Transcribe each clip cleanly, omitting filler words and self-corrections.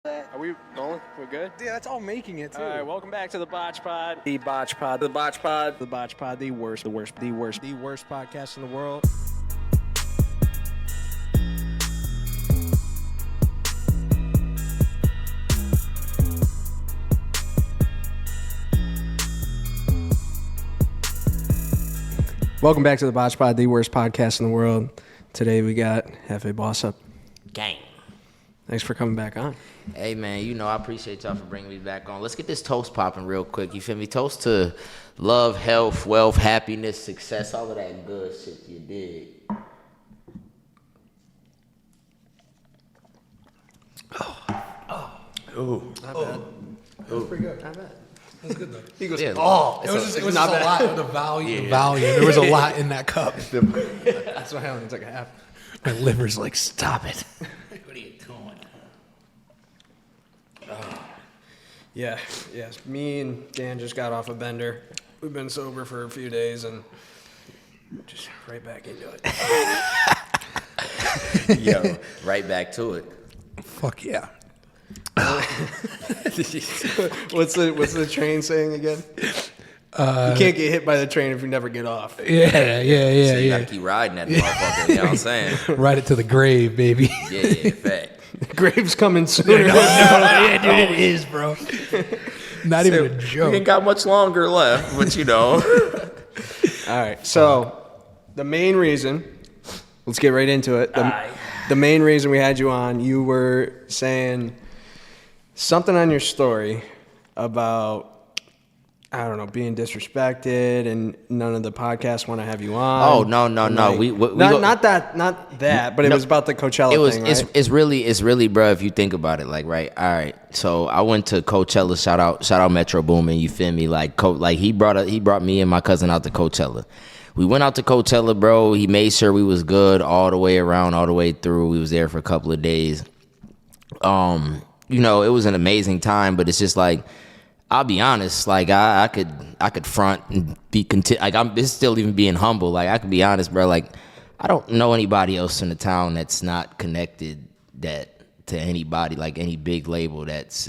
Are we rolling? We're good? Yeah, that's all making it, too. All right, welcome back to the BotchPod. The BotchPod. The BotchPod. The BotchPod. The worst podcast in the world. Welcome back to the BotchPod, the worst podcast in the world. Today we got HefeBossup. Gang. Thanks for coming back on. Hey, man, you know, I appreciate y'all for bringing me back on. Let's get this toast popping real quick. You feel me? Toast to love, health, wealth, happiness, success, all of that good shit you did. Ooh, not bad. That was pretty good. Not bad. That was good, though. He goes, Yeah. oh, It was just a not bad. lot of the value. There was a lot in that cup. That's why I only took a half. My liver's like, stop it. What are you doing? Yes. Me and Dan just got off a bender. We've been sober for a few days and just right back into it. Yo, right back to it. Fuck yeah. What's the train saying again? You can't get hit by the train if you never get off. Yeah. So you gotta keep riding that motherfucker, you know what I'm saying? Ride it to the grave, baby. Yeah, fact. Grave's coming sooner. Yeah, dude, it is, bro. Not even a We joke. ain't got much longer left, but you know. All right, so the main reason, let's get right into it. The main reason we had you on, you were saying something on your story about, I don't know, being disrespected and none of the podcasts want to have you on. Oh, no. Like, not that, but it was about the Coachella thing, right? It's really, bro, if you think about it, like, right, all right. So I went to Coachella, shout out Metro Boomin, you feel me? Like he brought me and my cousin out to Coachella. We went out to Coachella, bro. He made sure we was good all the way around, all the way through. We was there for a couple of days. You know, it was an amazing time, but it's just like, I'll be honest, like I could front and be content. Like it's still even being humble. Like I could be honest, bro. Like I don't know anybody else in the town that's not connected to anybody, like any big label that's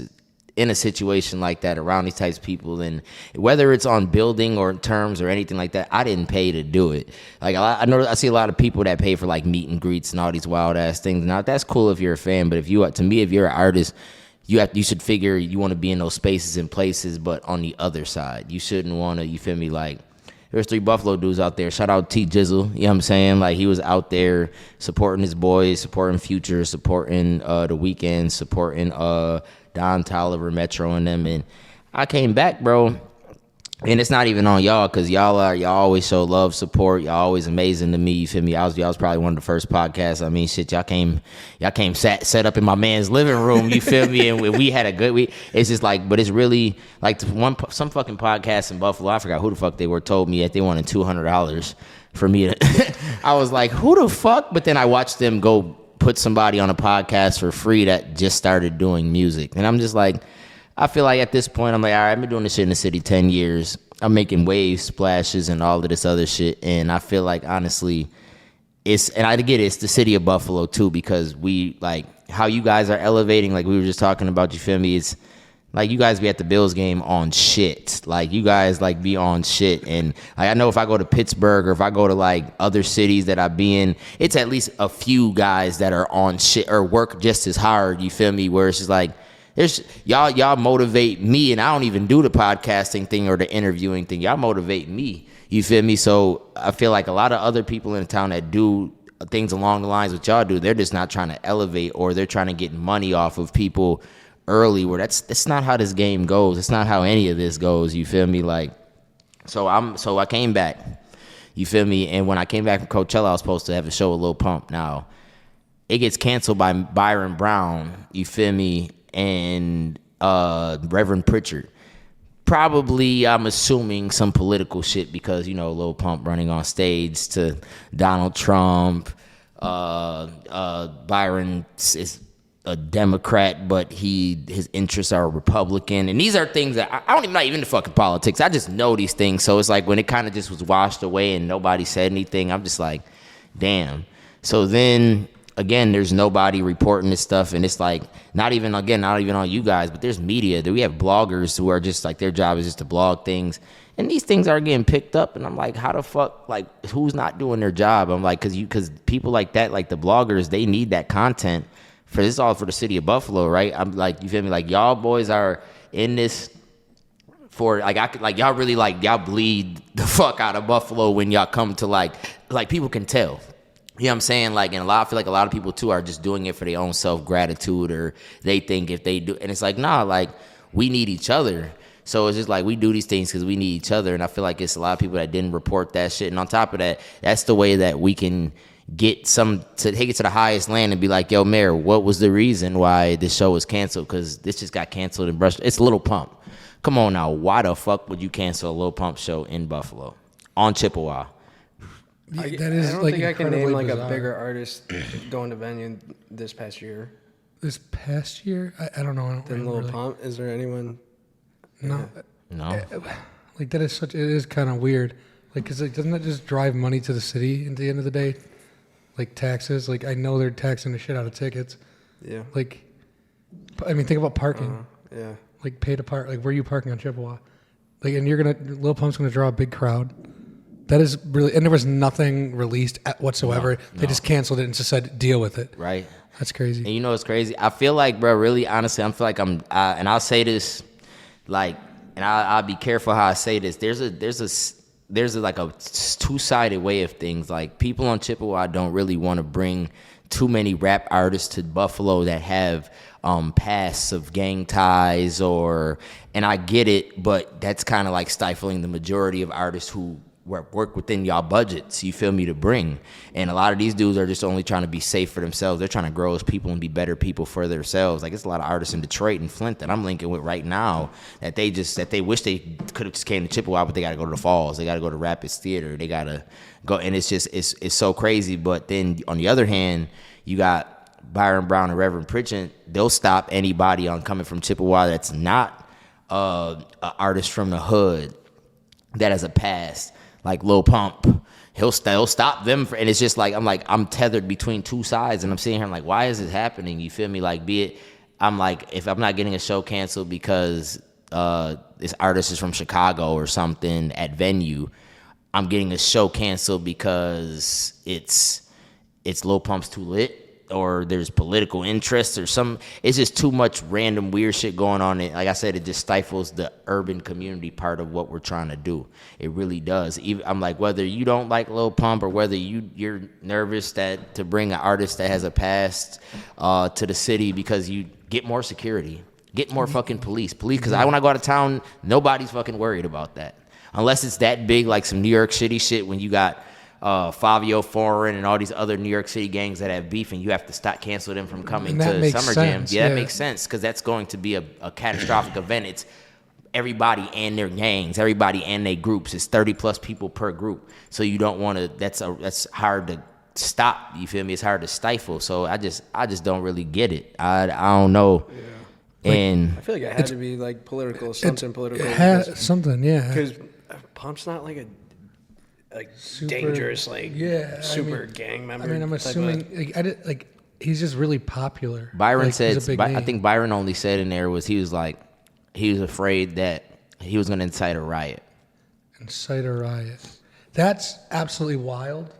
in a situation like that around these types of people. And whether it's on building or terms or anything like that, I didn't pay to do it. Like I know I see a lot of people that pay for like meet and greets and all these wild ass things. Now that's cool if you're a fan, but if you're an artist, you should figure you want to be in those spaces and places, but on the other side. You shouldn't want to, you feel me, like, there's 3 Buffalo dudes out there. Shout out T Jizzle, you know what I'm saying? Like, he was out there supporting his boys, supporting Future, supporting The Weeknd, supporting Don Toliver, Metro, and them. And I came back, bro. And it's not even on y'all, because y'all always show love, support. Y'all always amazing to me. You feel me? Y'all was probably one of the first podcasts. I mean, shit, y'all came set up in my man's living room. You feel me? And we had a good. It's just like, but it's really like some fucking podcast in Buffalo. I forgot who the fuck they were. Told me that they wanted $200 for me to. I was like, who the fuck? But then I watched them go put somebody on a podcast for free that just started doing music, and I'm just like. I feel like at this point, I'm like, all right, I've been doing this shit in the city 10 years. I'm making waves, splashes, and all of this other shit. And I feel like, honestly, and I get it, it's the city of Buffalo, too, because we, like, how you guys are elevating, like we were just talking about, you feel me? It's like you guys be at the Bills game on shit. Like, you guys, like, be on shit. And like, I know if I go to Pittsburgh or if I go to, like, other cities that I be in, it's at least a few guys that are on shit or work just as hard, you feel me? Where it's just like, there's y'all motivate me, and I don't even do the podcasting thing or the interviewing thing. Y'all motivate me. You feel me? So I feel like a lot of other people in the town that do things along the lines what y'all do, they're just not trying to elevate, or they're trying to get money off of people early. Where that's not how this game goes. It's not how any of this goes. You feel me? Like, so I came back. You feel me? And when I came back from Coachella, I was supposed to have a show with Lil Pump. Now it gets canceled by Byron Brown. You feel me? And Reverend Pritchard. Probably, I'm assuming, some political shit because, you know, Lil Pump running on stage to Donald Trump. Byron is a Democrat, but his interests are Republican. And these are things that I'm not even into fucking politics. I just know these things. So it's like when it kind of just was washed away and nobody said anything, I'm just like, damn. So then again, there's nobody reporting this stuff, and it's like not even on you guys, but there's media. We have bloggers who are just like their job is just to blog things, and these things are getting picked up. And I'm like, how the fuck? Like, who's not doing their job? I'm like, because people like that, like the bloggers, they need that content for this. Is all for the city of Buffalo, right? I'm like, you feel me? Like y'all boys are in this. For y'all really y'all bleed the fuck out of Buffalo when y'all come to like people can tell. You know what I'm saying? Like, and I feel like a lot of people too are just doing it for their own self-gratitude, or they think if they do, and it's like, nah, like we need each other. So it's just like we do these things because we need each other. And I feel like it's a lot of people that didn't report that shit. And on top of that, that's the way that we can get to take it to the highest land and be like, yo, Mayor, what was the reason why this show was canceled? Because this just got canceled in Brush. It's Lil Pump. Come on now, why the fuck would you cancel a Lil Pump show in Buffalo on Chippewa? That is I don't like think I can name like bizarre. a bigger artist going to venue this past year This past year, I don't know. I don't than really, Lil Pump. Is there anyone? No, No. like that is such. It is kind of weird. Like, cause like, doesn't that just drive money to the city at the end of the day? Like taxes. Like I know they're taxing the shit out of tickets. Yeah. Like, I mean, think about parking. Yeah. Like pay to park. Like where are you parking on Chippewa? Like, and Lil Pump's gonna draw a big crowd. That is really, and there was nothing released whatsoever. They just canceled it and just said deal with it. Right. That's crazy. And you know what's crazy? I feel like, bro, really, honestly, I feel like and I'll say this, like, and I'll be careful how I say this. There's a like a two-sided way of things. Like, people on Chippewa don't really want to bring too many rap artists to Buffalo that have pasts of gang ties, and I get it, but that's kind of like stifling the majority of artists who work within y'all budgets, you feel me, to bring. And a lot of these dudes are just only trying to be safe for themselves. They're trying to grow as people and be better people for themselves. Like, it's a lot of artists in Detroit and Flint that I'm linking with right now that they wish they could have just came to Chippewa, but they got to go to the Falls. They got to go to Rapids Theater. They got to go, and it's so crazy. But then on the other hand, you got Byron Brown and Reverend Pritchett. They'll stop anybody on coming from Chippewa that's not an artist from the hood that has a past. Like Lil Pump, he'll stop them and it's just like I'm tethered between two sides, and I'm sitting here, I'm like, why is this happening? You feel me? Like, I'm like, if I'm not getting a show canceled because this artist is from Chicago or something at venue, I'm getting a show canceled because it's Lil Pump's too lit, or there's political interest or some. It's just too much random weird shit going on. Like I said, it just stifles the urban community part of what we're trying to do. It really does. I'm like, whether you don't like Lil Pump or whether you're nervous to bring an artist that has a past to the city, because you get more security, get more fucking police. Because when I go out of town, nobody's fucking worried about that. Unless it's that big, like some New York City shit, when you got Fabio Foreign and all these other New York City gangs that have beef, and you have to cancel them from coming to Summer Jam. Yeah, that makes sense, because that's going to be a catastrophic event. It's everybody and their gangs, everybody and their groups. It's 30 plus people per group, so you don't want to. That's hard to stop. You feel me? It's hard to stifle. So I just don't really get it. I don't know. Yeah. And I feel like it had to be like political, something political. Something, yeah. Because Pump's not like a super dangerous, super gang member. I mean, I'm assuming he's just really popular. Byron said, I think Byron only said in there he was afraid that he was going to incite a riot. Incite a riot. That's absolutely wild.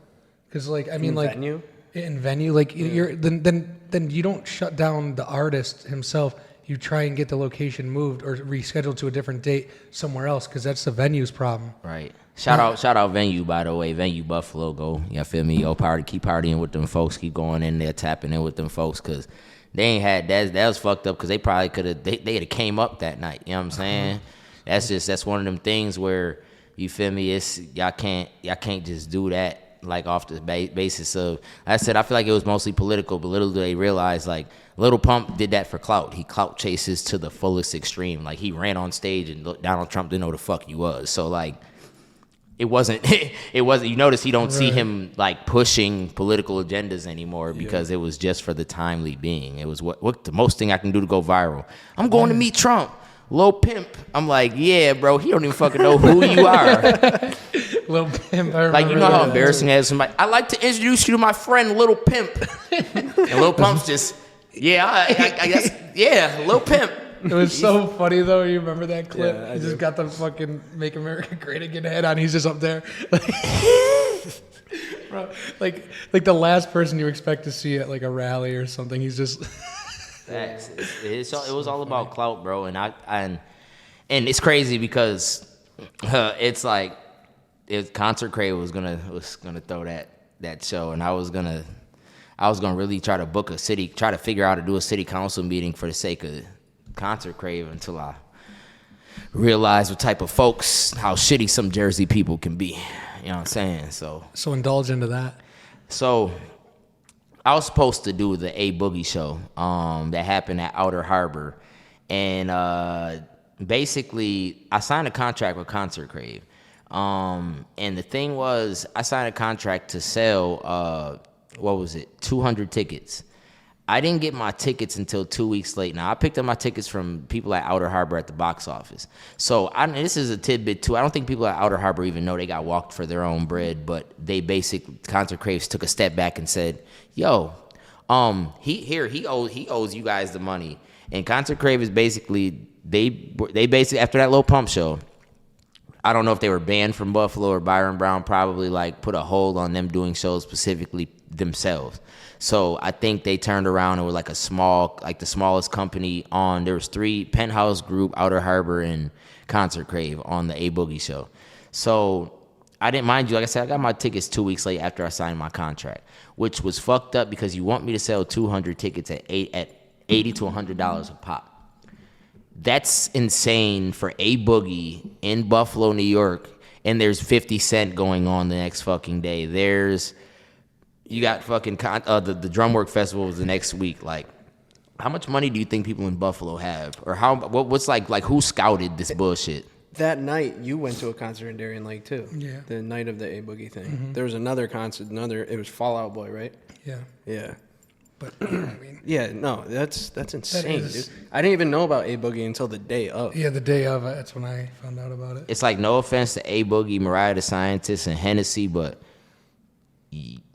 Because venue? In venue, like you're then you don't shut down the artist himself. You try and get the location moved or rescheduled to a different date somewhere else, because that's the venue's problem. Right. Shout out Venue, by the way. Venue Buffalo, go. You feel me? Yo, keep partying with them folks. Keep going in there, tapping in with them folks, because they ain't had that was fucked up, because they probably could have they'd have came up that night. You know what I'm saying? That's one of them things where, you feel me, it's y'all can't just do that like off the basis of, I said, I feel like it was mostly political, but little do they realize, like, Lil Pump did that for clout. He clout chases to the fullest extreme. Like, he ran on stage and Donald Trump didn't know who the fuck he was. So, like, it wasn't, you notice you don't see him, like, pushing political agendas anymore, because it was just for the timely being. It was what the most thing I can do to go viral. I'm going to meet Trump. Lil Pimp. I'm like, yeah, bro, he don't even fucking know who you are. Little Pimp. I Like, you know remember how that. embarrassing it is? Somebody, I'd like to introduce you to my friend, Little Pimp. And Little Pump's just, yeah, I guess, yeah, Little Pimp. It was so funny though. You remember that clip? Yeah, I he just do. got the fucking "Make America Great Again" head on. He's just up there, bro, like the last person you expect to see at like a rally or something. He's just It was all about clout, bro. And it's crazy because it's like Concert Crave was gonna throw that show, and I was gonna really try to book try to figure out how to do a city council meeting for the sake of Concert Crave until I realized what type of folks, how shitty some Jersey people can be. You know what I'm saying? So indulge into that. So I was supposed to do the A Boogie show that happened at Outer Harbor, and basically I signed a contract with Concert Crave, and the thing was I signed a contract to sell 200 tickets. I didn't get my tickets until 2 weeks late. Now, I picked up my tickets from people at Outer Harbor at the box office. So this is a tidbit, too. I don't think people at Outer Harbor even know they got walked for their own bread, but Concert Craves took a step back and said, yo, he owes you guys the money. And Concert Crave is basically, they basically, after that Lil Pump show, I don't know if they were banned from Buffalo or Byron Brown probably like put a hold on them doing shows specifically themselves. So I think they turned around and were like the smallest company on. There was 3: Penthouse Group, Outer Harbor, and Concert Crave on the A Boogie show. So I didn't mind you. Like I said, I got my tickets 2 weeks late after I signed my contract, which was fucked up because you want me to sell 200 tickets at $80 to $100 a pop. That's insane for A Boogie in Buffalo, New York, and there's 50 Cent going on the next fucking day. You got fucking the Drumwork Festival was the next week. Like, how much money do you think people in Buffalo have, or what's like who scouted this bullshit? That night, you went to a concert in Darien Lake too. Yeah. The night of the A Boogie thing. There was another concert. It was Fall Out Boy, right? Yeah. Yeah. But I mean, Yeah. No, that's insane, is- dude. I didn't even know about A Boogie until the day of. yeah, the day of, that's when I found out about it. It's like, no offense to A Boogie, Mariah the Scientist, and Hennessy, but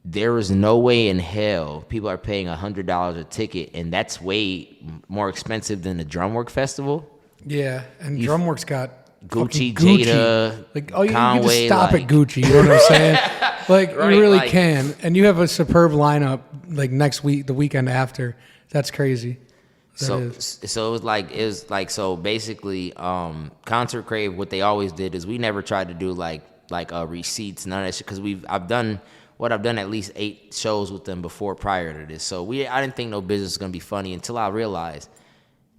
there is no way in hell people are paying $100 a ticket, and that's way more expensive than the Drumwork Festival. Yeah, and Drumworks got Gucci, fucking Jada, like, oh, you Conway, can just stop like- at Gucci. You know what I'm saying? Like, Right, you really like- can. And you have a superb lineup like next week, the weekend after. That's crazy. So That is. it was like so basically Concert Crave, what they always did is we never tried to do like receipts, none of that shit, because I've done at least 8 shows with them before prior to this. So I didn't think no business was gonna be funny until I realized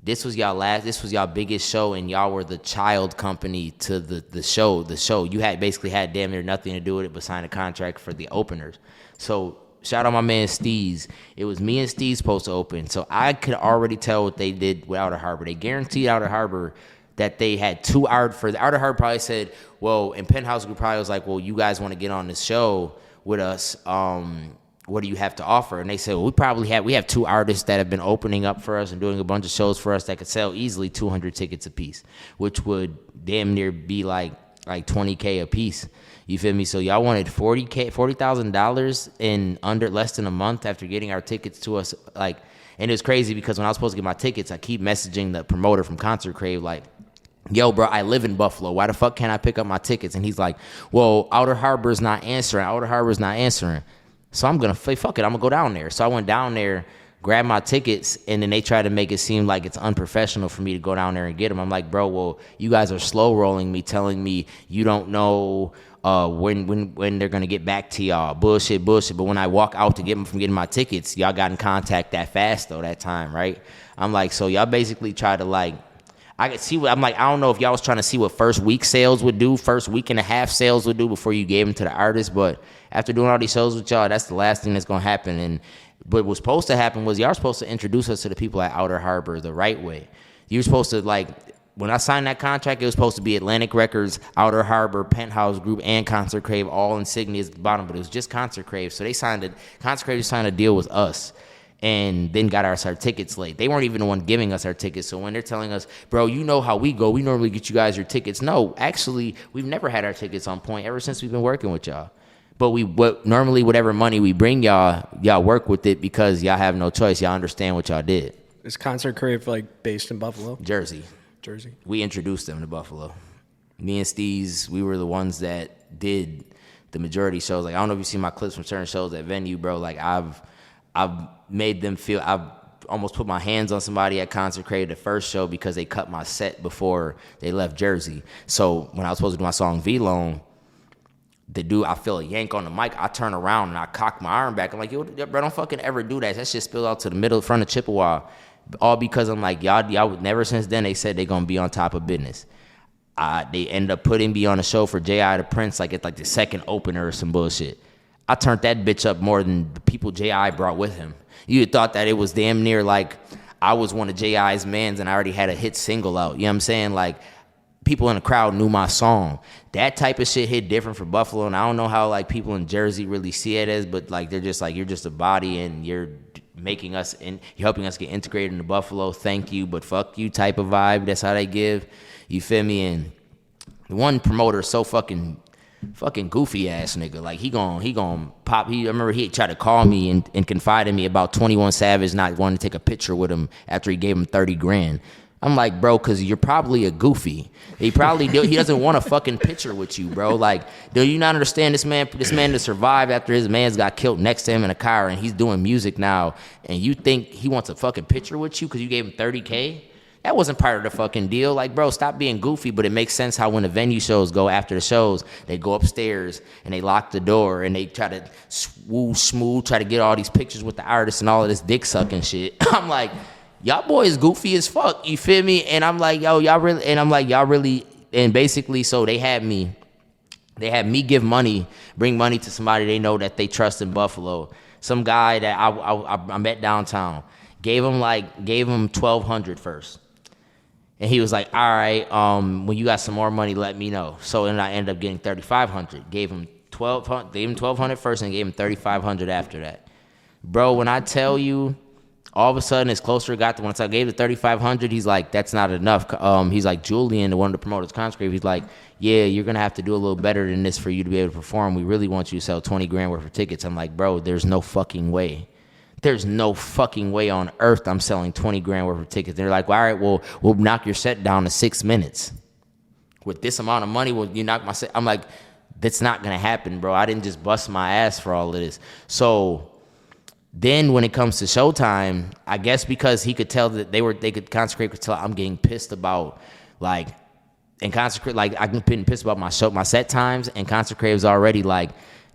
this was y'all biggest show, and y'all were the child company to the show. The show you basically had damn near nothing to do with it but sign a contract for the openers. So shout out my man Steez. It was me and Steez supposed to open. So I could already tell what they did with Outer Harbor. They guaranteed Outer Harbor that they had 2 hours for the Outer Harbor. Probably said, well, and Penthouse Group probably was like, well, you guys want to get on this show with us? What do you have to offer? And they said, well, we have 2 artists that have been opening up for us and doing a bunch of shows for us that could sell easily 200 tickets a piece, which would damn near be like $20K a piece. You feel me? So y'all wanted $40,000 in under less than a month after getting our tickets to us. Like, and it was crazy because when I was supposed to get my tickets, I keep messaging the promoter from Concert Crave like, yo, bro, I live in Buffalo. Why the fuck can't I pick up my tickets? And he's like, well, Outer Harbor's not answering. So I'm going to say, fuck it, I'm going to go down there. So I went down there, grabbed my tickets, and then they tried to make it seem like it's unprofessional for me to go down there and get them. I'm like, bro, well, you guys are slow rolling me, telling me you don't know when they're going to get back to y'all. Bullshit. But when I walk out to get them from getting my tickets, y'all got in contact that fast, though, that time, right? I'm like, so y'all basically try to, like, I could see I'm like, I don't know if y'all was trying to see what first week sales would do, first week and a half sales would do before you gave them to the artist. But after doing all these shows with y'all, that's the last thing that's going to happen. But what was supposed to happen was y'all were supposed to introduce us to the people at Outer Harbor the right way. You were supposed to, like, when I signed that contract, it was supposed to be Atlantic Records, Outer Harbor, Penthouse Group, and Concert Crave, all insignias at the bottom, but it was just Concert Crave. So Concert Crave signed a deal with us. and then got us our tickets late. They weren't even the one giving us our tickets. So when they're telling us, bro, you know how we go. We normally get you guys your tickets. No, actually, we've never had our tickets on point ever since we've been working with y'all. But normally whatever money we bring y'all work with it because y'all have no choice. Y'all understand what y'all did. Is Concert Crave like based in Buffalo? Jersey. We introduced them to Buffalo. Me and Steez, we were the ones that did the majority shows. Like, I don't know if you see my clips from certain shows at venue, bro. Like, I've made them feel, I've almost put my hands on somebody at Concert Crave the first show because they cut my set before they left Jersey. So when I was supposed to do my song V-Lone, the dude, I feel a yank on the mic. I turn around and I cock my arm back. I'm like, yo, bro, don't fucking ever do that. That shit spilled out to the middle front of Chippewa. All because I'm like, y'all never since then they said they gonna be on top of business. They ended up putting me on a show for J.I. the Prince, like it's like the second opener or some bullshit. I turned that bitch up more than the people J.I. brought with him. You had thought that it was damn near like I was one of J.I.'s mans and I already had a hit single out. You know what I'm saying? Like, people in the crowd knew my song. That type of shit hit different for Buffalo, and I don't know how like people in Jersey really see it as, but like they're just like, you're just a body and you're making us and you're helping us get integrated into Buffalo. Thank you, but fuck you type of vibe. That's how they give. You feel me? And the one promoter is so fucking goofy ass nigga. Like he gon' pop. I remember he tried to call me and confide in me about 21 Savage not wanting to take a picture with him after he gave him 30 grand. I'm like, bro, because you're probably a goofy. He doesn't want a fucking picture with you, bro. Like, do you not understand this man to survive after his man's got killed next to him in a car and he's doing music now, and you think he wants a fucking picture with you because you gave him 30K? That wasn't part of the fucking deal. Like, bro, stop being goofy. But it makes sense how when the venue shows go after the shows, they go upstairs and they lock the door and they try to smooth, try to get all these pictures with the artists and all of this dick sucking shit. I'm like, y'all boys goofy as fuck, you feel me? And I'm like, yo, y'all really, and basically, so they had me give money, bring money to somebody they know that they trust in Buffalo. Some guy that I met downtown, gave him $1,200 first. And he was like, all right, when you got some more money, let me know. So then I ended up getting $3,500. Gave him $1,200 first and gave him $3,500 after that. Bro, when I tell you, all of a sudden, it's closer it got to once I gave the $3,500, he's like, that's not enough. He's like, Julian, one of the promoters, Conscript, he's like, yeah, you're going to have to do a little better than this for you to be able to perform. We really want you to sell 20 grand worth of tickets. I'm like, bro, there's no fucking way. There's no fucking way on earth I'm selling 20 grand worth of tickets. They're like, well, all right, we'll knock your set down to 6 minutes. With this amount of money, will you knock my set? I'm like, that's not going to happen, bro. I didn't just bust my ass for all of this. So then when it comes to showtime, I guess because he could tell that Consecrate could tell I'm getting pissed about, like, and Consecrate, like, I've been getting pissed about my set times, and Consecrate was already like,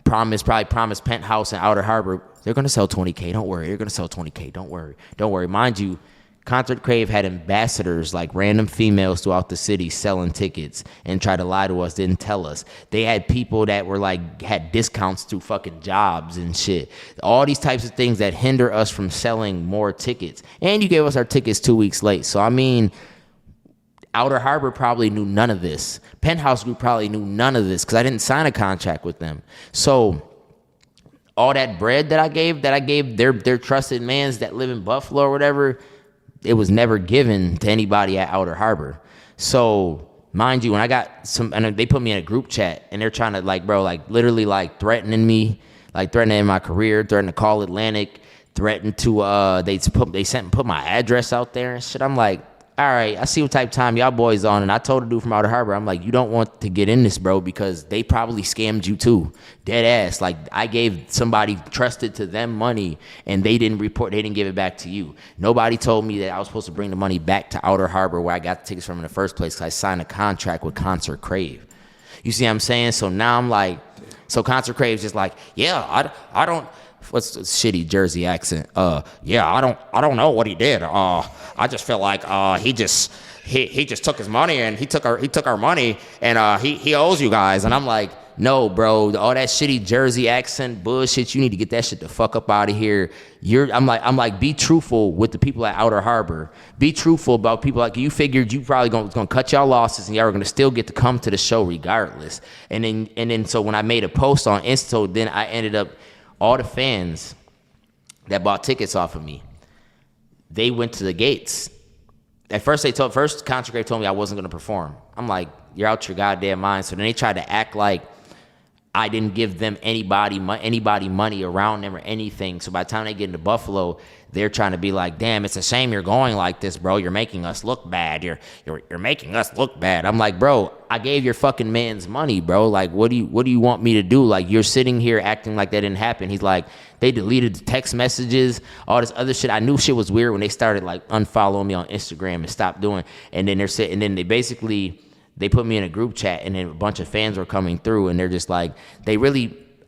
promised Penthouse and Outer Harbor, they're going to sell 20K, don't worry. They're going to sell 20K, don't worry. Mind you, Concert Crave had ambassadors, like random females throughout the city selling tickets and tried to lie to us, didn't tell us. They had people that were like, had discounts through fucking jobs and shit. All these types of things that hinder us from selling more tickets. And you gave us our tickets 2 weeks late. So, I mean, Outer Harbor probably knew none of this. Penthouse Group probably knew none of this because I didn't sign a contract with them. So all that bread that I gave their trusted mans that live in Buffalo or whatever, it was never given to anybody at Outer Harbor. So mind you, when I got and they put me in a group chat and they're trying to like, bro, like literally like threatening me, like threatening my career, threatening to call Atlantic, threatened to put my address out there and shit. I'm like, all right, I see what type of time y'all boys on. And I told a dude from Outer Harbor, I'm like, you don't want to get in this, bro, because they probably scammed you too. Dead ass. Like, I gave somebody trusted to them money and they didn't give it back to you. Nobody told me that I was supposed to bring the money back to Outer Harbor where I got the tickets from in the first place because I signed a contract with Concert Crave. You see what I'm saying? So now I'm like, so Concert Crave's just like, yeah, I don't. What's the shitty Jersey accent? Yeah, I don't know what he did. I just feel like he just took his money and he took our money and he owes you guys. And I'm like, no, bro, all that shitty Jersey accent bullshit, you need to get that shit the fuck up out of here. I'm like, be truthful with the people at Outer Harbor. Be truthful about people like you figured you probably gonna cut y'all losses and y'all were gonna still get to come to the show regardless. And then so when I made a post on Insta, then I ended up all the fans that bought tickets off of me. They went to the gates. At first, concert grade told me I wasn't going to perform. I'm like, you're out your goddamn mind. So then they tried to act like I didn't give them anybody money around them or anything. So by the time they get into Buffalo, they're trying to be like, damn, it's a shame you're going like this, bro. You're making us look bad. You're making us look bad. I'm like, bro, I gave your fucking man's money, bro. Like, what do you want me to do? Like, you're sitting here acting like that didn't happen. He's like, they deleted the text messages, all this other shit. I knew shit was weird when they started like unfollowing me on Instagram and stopped doing. And then they put me in a group chat, and then a bunch of fans were coming through, and they're just like,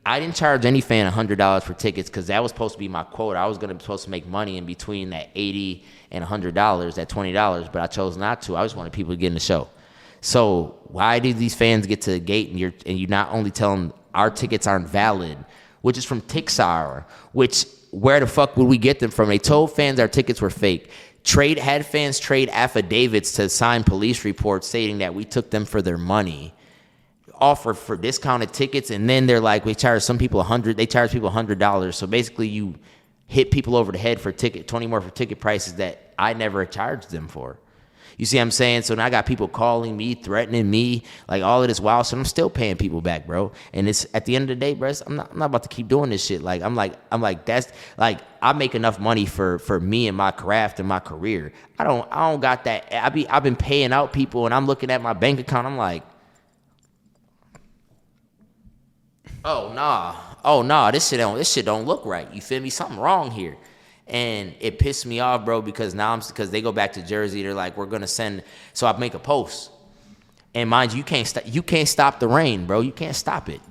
I didn't charge any fan $100 for tickets because that was supposed to be my quota. I was supposed to make money in between that $80 and $100, that $20, but I chose not to. I just wanted people to get in the show. So why did these fans get to the gate and you not only tell them our tickets aren't valid, which is from Tixar, which where the fuck would we get them from? They told fans our tickets were fake. Had fans trade affidavits to sign police reports stating that we took them for their money, offered for discounted tickets, and then they're like, we charge some people they charge people $100. So basically you hit people over the head for 20 more for ticket prices that I never charged them for. You see what I'm saying? So now I got people calling me, threatening me, like all of this wild shit. I'm still paying people back, bro. And it's at the end of the day, bro, I'm not about to keep doing this shit. Like I'm like that's like I make enough money for me and my craft and my career. I don't got that. I've been paying out people, and I'm looking at my bank account. I'm like, oh nah, this shit don't look right. You feel me? Something wrong here. And it pissed me off, bro, because because they go back to Jersey. They're like, we're gonna send. So I make a post, and mind you, you can't stop the rain, bro. You can't stop it.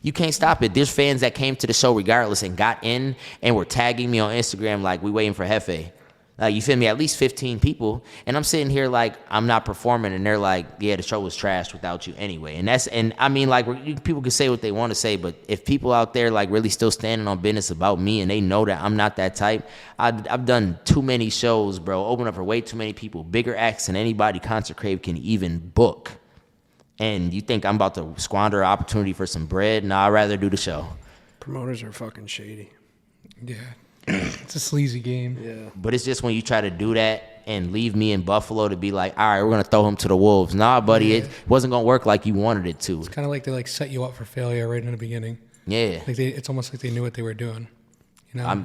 You can't stop it. There's fans that came to the show regardless and got in and were tagging me on Instagram like, we waiting for Hefe. Like, you feel me? At least 15 people. And I'm sitting here like I'm not performing, and they're like, yeah, the show was trashed without you anyway. And I mean, like, people can say what they want to say, but if people out there like really still standing on business about me and they know that I'm not that type, I've done too many shows, bro. Opened up for way too many people. Bigger acts than anybody Concert Crave can even book. And you think I'm about to squander an opportunity for some bread? No, I'd rather do the show. Promoters are fucking shady. Yeah. It's a sleazy game. Yeah. But it's just when you try to do that and leave me in Buffalo to be like, all right, we're going to throw him to the wolves. Nah, buddy, It wasn't going to work like you wanted it to. It's kind of like they like set you up for failure right in the beginning. Yeah. Like it's almost like they knew what they were doing. You know? I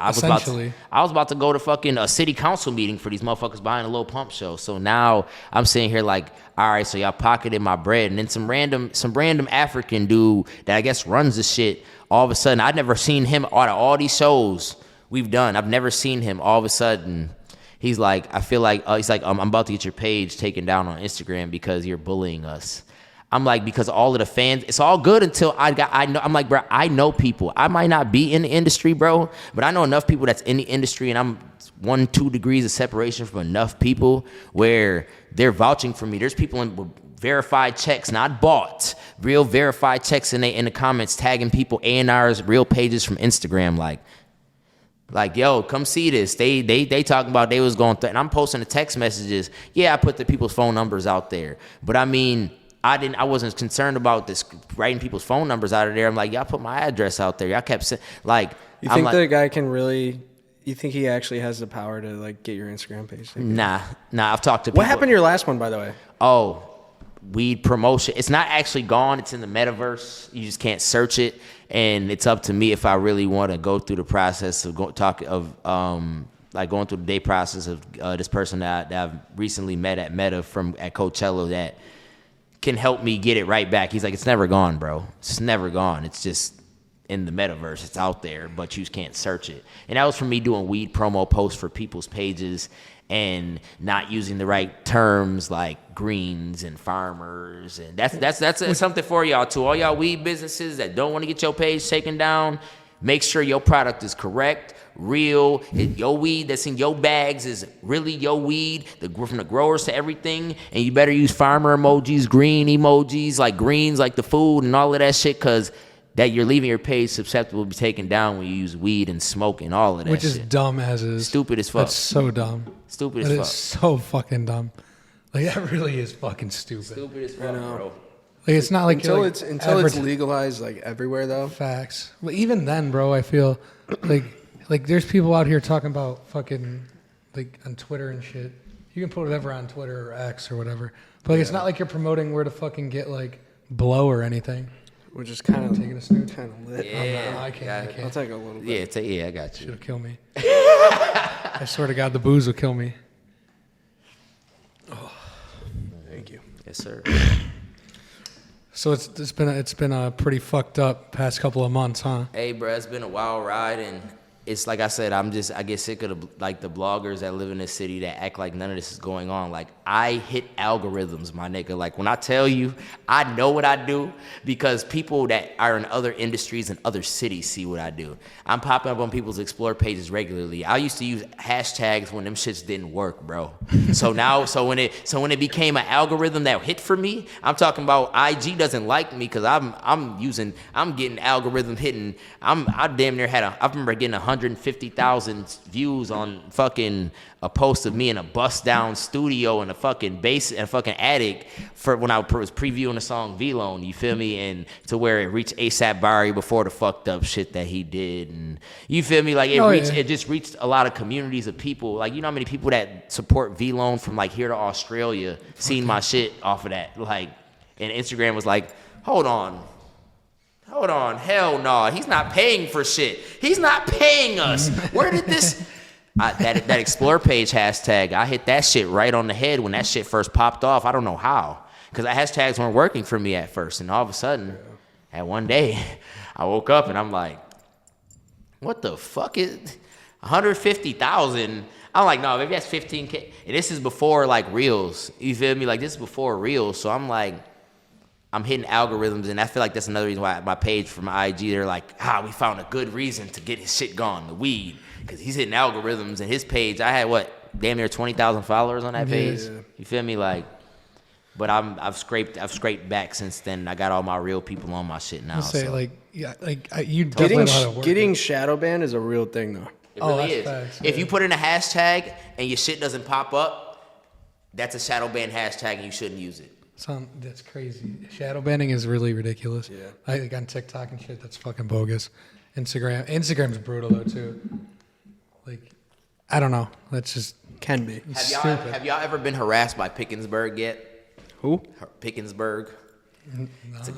was about to go to fucking a city council meeting for these motherfuckers buying a Lil Pump show. So now I'm sitting here like, all right, so y'all pocketed my bread. And then some random African dude that I guess runs the shit, all of a sudden, I'd never seen him out of all these shows we've done. I've never seen him. All of a sudden, he's like, I feel like, he's like, I'm about to get your page taken down on Instagram because you're bullying us. I'm like, because all of the fans, it's all good until I'm like, bro, I know people. I might not be in the industry, bro, but I know enough people that's in the industry, and I'm 1-2 degrees of separation from enough people where they're vouching for me. There's people with verified checks, not bought, real verified checks in the comments tagging people A&R's real pages from Instagram, like, yo, come see this. They talking about they was going through, and I'm posting the text messages. Yeah, I put the people's phone numbers out there, but I mean, I wasn't concerned about this writing people's phone numbers out of there. I'm like, y'all put my address out there. Y'all kept saying, like, you think the guy can really? You think he actually has the power to like get your Instagram page? Nah. I've talked to people. What happened to your last one, by the way? Oh, weed promotion. It's not actually gone. It's in the metaverse. You just can't search it, and it's up to me if I really want to go through the process of going through the day process of this person that I've recently met at Meta at Coachella that can help me get it right back. He's like, it's never gone, bro. It's never gone. It's just in the metaverse. It's out there, but you can't search it. And that was from me doing weed promo posts for people's pages and not using the right terms like greens and farmers. And that's something for y'all too. All y'all weed businesses that don't want to get your page taken down, make sure your product is correct, real. Your weed that's in your bags is really your weed, from the growers to everything. And you better use farmer emojis, green emojis, like greens, like the food and all of that shit, because that you're leaving your page susceptible to be taken down when you use weed and smoke and all of that Which shit. Which is dumb as is. Stupid as fuck. That's so dumb. Stupid as fuck. That is so fucking dumb. Like, that really is fucking stupid. Stupid as fuck, bro. Like, it's not like until it's legalized like everywhere though. Facts. But even then, bro, I feel like like there's people out here talking about fucking like on Twitter and shit. You can put whatever on Twitter or X or whatever, but like, it's not like you're promoting where to fucking get like blow or anything. We're just kind of Taking a snooze. kind of lit. Yeah, I can't. I'll take a little bit. Yeah, I got you. It'll kill me. I swear to God, the booze will kill me. Thank you. Yes, sir. So it's been a pretty fucked up past couple of months, huh? Hey, bro, it's been a wild ride, and it's like I said, I get sick of the bloggers that live in this city that act like none of this is going on. Like, I hit algorithms, my nigga. Like, when I tell you, I know what I do because people that are in other industries and other cities see what I do. I'm popping up on people's Explore pages regularly. I used to use hashtags when them shits didn't work, bro. So when it became an algorithm that hit for me, I'm talking about IG doesn't like me because I'm getting algorithm hitting. I damn near I remember getting 150,000 views on fucking a post of me in a bust down studio in a fucking attic for when I was previewing the song V-Lone, you feel me? And to where it reached ASAP Bari before the fucked up shit that he did. And you feel me? Like it just reached a lot of communities of people. Like, you know how many people that support V-Lone from like here to Australia seen my shit off of that? Like, and Instagram was like, hold on, hell no, he's not paying for shit. He's not paying us. Where did this... that Explore page hashtag, I hit that shit right on the head when that shit first popped off. I don't know how. Because the hashtags weren't working for me at first. And all of a sudden, at one day, I woke up and I'm like, what the fuck is 150,000? I'm like, no, maybe that's 15K. And this is before like Reels. You feel me? Like, this is before Reels. So I'm like, I'm hitting algorithms, and I feel like that's another reason why my page from IG, they're like, we found a good reason to get his shit gone, the weed. Because he's hitting algorithms, and his page, I had, damn near 20,000 followers on that page? Yeah. You feel me? Like, but I've scraped back since then. I got all my real people on my shit now. I'll say, you definitely know how to work getting it. shadow banned is a real thing, though. It really is. Facts, if you put in a hashtag and your shit doesn't pop up, that's a shadow ban hashtag, and you shouldn't use it. That's crazy. Shadow banning is really ridiculous. Yeah. I think on TikTok and shit, that's fucking bogus. Instagram's brutal though too. Like, I don't know. That's just can be. Have y'all ever been harassed by Pickensburg yet? Who? Pickensburg. No, It's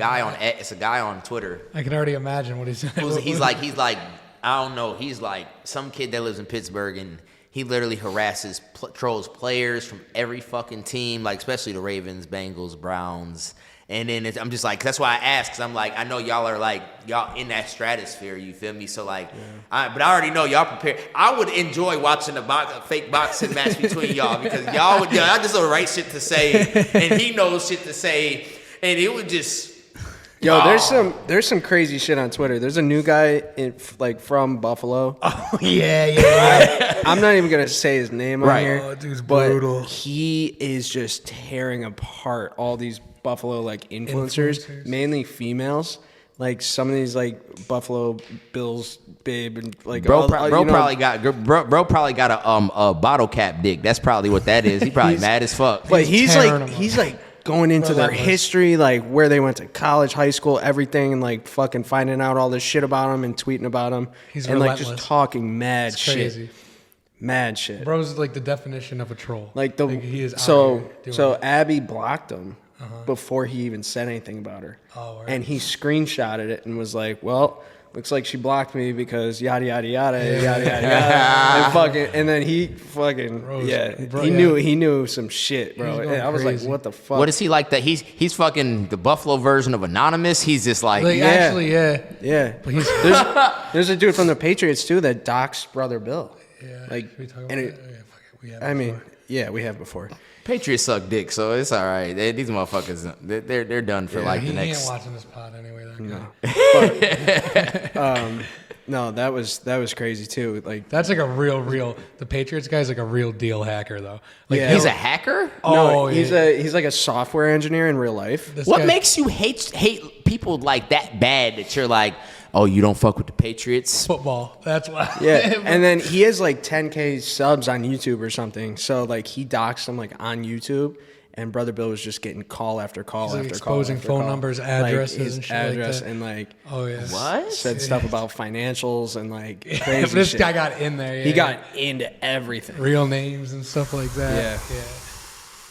a guy on Twitter. I can already imagine what he's. He's like I don't know. He's like some kid that lives in Pittsburgh, and he literally harasses, trolls players from every fucking team, like especially the Ravens, Bengals, Browns. And then I'm just like, that's why I asked, because I'm like, I know y'all are like, y'all in that stratosphere, you feel me? So like, but I already know y'all prepared. I would enjoy watching a fake boxing match between y'all, because y'all just the right shit to say, and he knows shit to say, and it would just... Yo, there's some crazy shit on Twitter. There's a new guy from Buffalo. Oh yeah. I'm not even gonna say his name on here. Oh, dude's brutal. But he is just tearing apart all these Buffalo influencers, mainly females. Like some of these Buffalo Bills babe and bro probably got a bottle cap dick. That's probably what that is. He probably mad as fuck. But he's going into their history, where they went to college, high school, everything, and fucking finding out all this shit about them and tweeting about them. He's and relentless. just talking mad It's shit. crazy. Mad shit. Bro's the definition of a troll. He is so it. Abby blocked him before he even said anything about her. Oh, right. And he screenshotted it and was like, well, looks like she blocked me because yada yada yada yada yada and then he knew some shit, bro. And I was like, what the fuck? What is he like that? He's fucking the Buffalo version of Anonymous. He's just actually, yeah. But there's a dude from the Patriots too that doxed brother Bill. Yeah. Should we talk about it? We have before. Patriots suck dick, so it's all right. These motherfuckers, they're done for the next. He ain't watching this pod anyway. That guy. No, that was crazy too. That's a real. The Patriots guy's a real deal hacker though. He's a hacker. Oh, no, he's a software engineer in real life. What makes you hate people like that bad that you're like, oh, you don't fuck with the Patriots? Football. That's why. Yeah, and then he has 10K subs on YouTube or something. So he doxed him on YouTube, and Brother Bill was just getting call after call He's, like, after exposing call after phone call. numbers, Like, addresses, his and shit address like that. and like Oh yeah. What? said stuff about financials and like But crazy this shit. guy got in there. Yeah, He got into everything. real names and stuff like that. Yeah. Yeah.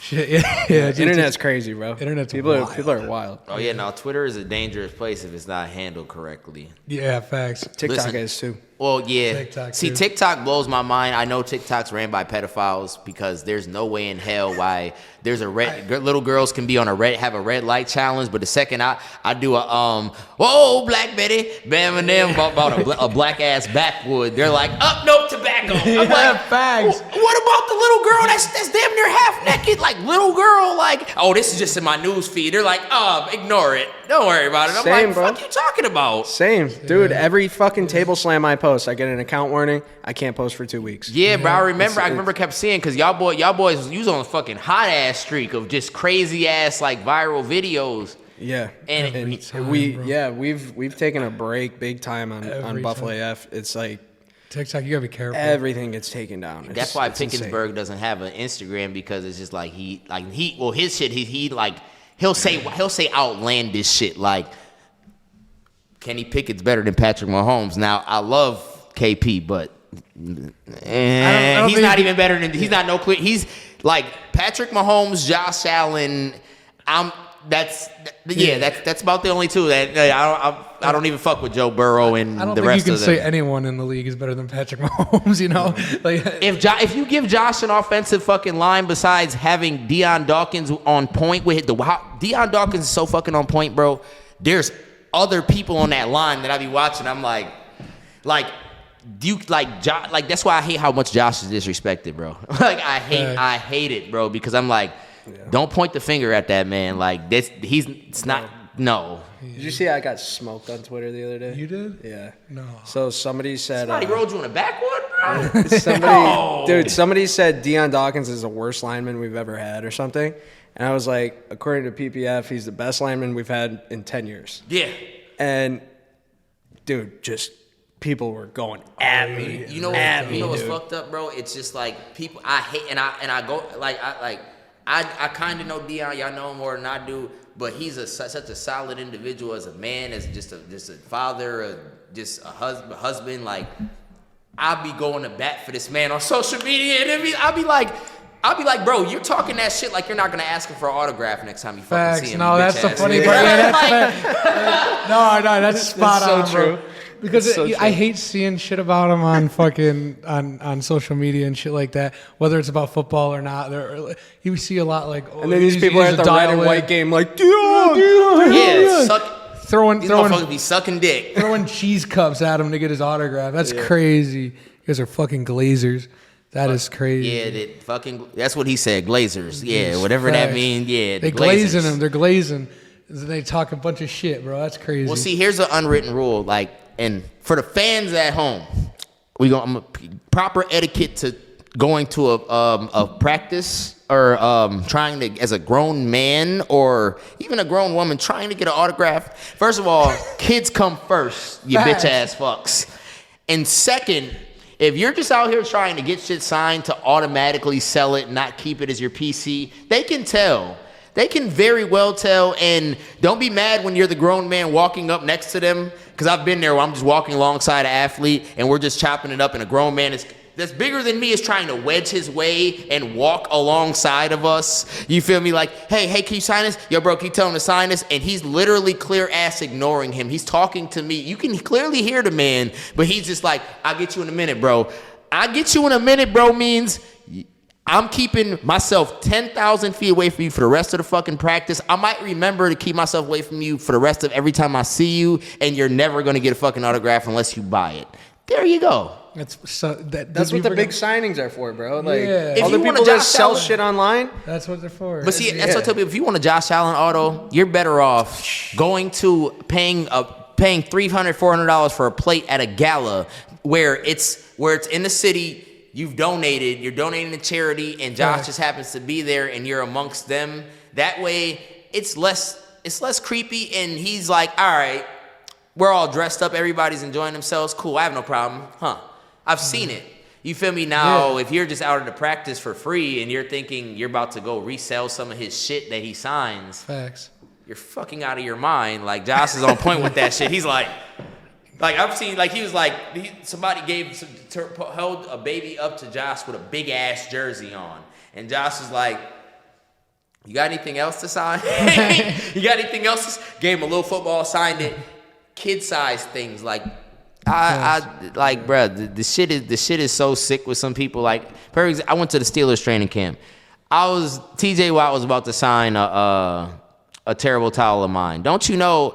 Shit. Yeah. Dude, Internet's crazy, bro. Internet's people wild. people are wild. Oh yeah, no, Twitter is a dangerous place if it's not handled correctly. Yeah. Facts. TikTok Listen. is too. Well, yeah. TikTok, See, too. TikTok blows my mind. I know TikTok's ran by pedophiles because there's no way in hell why there's a little girls can be on have a red light challenge, but the second I do a whoa Black Betty, bam and them about a black ass backwood, they're like nope tobacco. I'm like, facts. What about the little girl that's damn near half naked, like little girl, like this is just in my news feed. They're like ignore it, don't worry about it. I'm Same, like, bro. fuck you talking about? Same, dude. Every fucking table slam I post, I get an account warning. I can't post for 2 weeks. Yeah, bro. I remember kept seeing because y'all boys was on a fucking hot ass streak of just crazy ass like viral videos. Yeah, Every and time, bro. we've taken a break big time on Every Buffalo time. AF. It's like TikTok, you gotta be careful. everything gets taken down. That's why Pickensburg doesn't have an Instagram because it's just like his shit he'll say outlandish shit like Kenny Pickett's better than Patrick Mahomes. Now I love KP, but he's not even better than he's not no clear. He's like Patrick Mahomes, Josh Allen. That's about the only two that I don't even fuck with Joe Burrow and I don't the think you rest can of them. say anyone in the league is better than Patrick Mahomes. You know, like If you give Josh an offensive fucking line besides having Deion Dawkins on point with Deion Dawkins is so fucking on point, bro. There's other people on that line that I be watching. I'm like that's why I hate how much Josh is disrespected, bro. Like I hate it, bro, because I'm like, don't point the finger at that man. Like it's not. No. Did you see I got smoked on Twitter the other day? you did. Yeah. No. So somebody said Somebody rolled you in the backwood, bro. somebody said Deion Dawkins is the worst lineman we've ever had or something. And I was like, according to PPF, he's the best lineman we've had in 10 years. Yeah. And dude, just people were going at me. You know what's fucked up, bro? It's just like people I hate, and I go I kind of know Deion. Y'all know him more than I do, but he's such a solid individual as a man, as just a father, just a husband. Like I'll be going to bat for this man on social media, and I'll be like, bro, you're talking that shit like you're not gonna ask him for an autograph next time you fucking see him. No, you that's the bitch ass funny nigga. part. Yeah, no, that's spot so on, bro. true. Because So I true. hate seeing shit about him on fucking on social media and shit like that, whether it's about football or not. You see a lot like, And then these people are at the red and white game like, Yeah, throwing these motherfuckers be sucking dick. throwing cheese cups at him to get his autograph. That's crazy. You guys are fucking glazers. That is crazy. Yeah, that's what he said, Glazers. Yeah, whatever that Facts. means. Yeah, They the glazing Glazers. him. They're glazing. They talk a bunch of shit, bro. That's crazy. Well, see, here's an unwritten rule. Like, and for the fans at home, proper etiquette to going to a practice or trying to, as a grown man or even a grown woman trying to get an autograph. First of all, kids come first, you Facts. bitch ass fucks. And second, if you're just out here trying to get shit signed to automatically sell it, not keep it as your PC, they can tell. They can very well tell, and don't be mad when you're the grown man walking up next to them, because I've been there where I'm just walking alongside an athlete, and we're just chopping it up, and a grown man that's bigger than me is trying to wedge his way and walk alongside of us. You feel me? Like, hey, can you sign this? Yo, bro, can you tell him to sign this? And he's literally clear ass ignoring him. He's talking to me. You can clearly hear the man, but he's just like, I'll get you in a minute, bro. I'll get you in a minute, bro, means I'm keeping myself 10,000 feet away from you for the rest of the fucking practice. I might remember to keep myself away from you for the rest of every time I see you, and you're never going to get a fucking autograph unless you buy it. There you go. That's what the big signings are for, bro. Like, Yeah. If all you the want people a that Josh sell Allen- shit online. That's what they're for. But see, that's what I tell people. If you want a Josh Allen auto, you're better off going to paying $300, $400 for a plate at a gala where it's in the city. You're donating to charity, and Josh just happens to be there, and you're amongst them. That way, it's less creepy, and he's like, all right, we're all dressed up, everybody's enjoying themselves, cool, I have no problem, huh? I've seen it. You feel me? Now, if you're just out of the practice for free and you're thinking you're about to go resell some of his shit that he signs, Facts. you're fucking out of your mind. Like, Josh is on point with that shit. He's like I've seen, like, he was like, somebody held a baby up to Josh with a big ass jersey on, and Josh was like, "You got anything else to sign? You got anything else?" Gave him a little football, signed it, kid size things like. I like, bruh, the shit is so sick with some people. Like, for example, I went to the Steelers training camp. TJ Watt was about to sign a terrible towel of mine. Don't you know?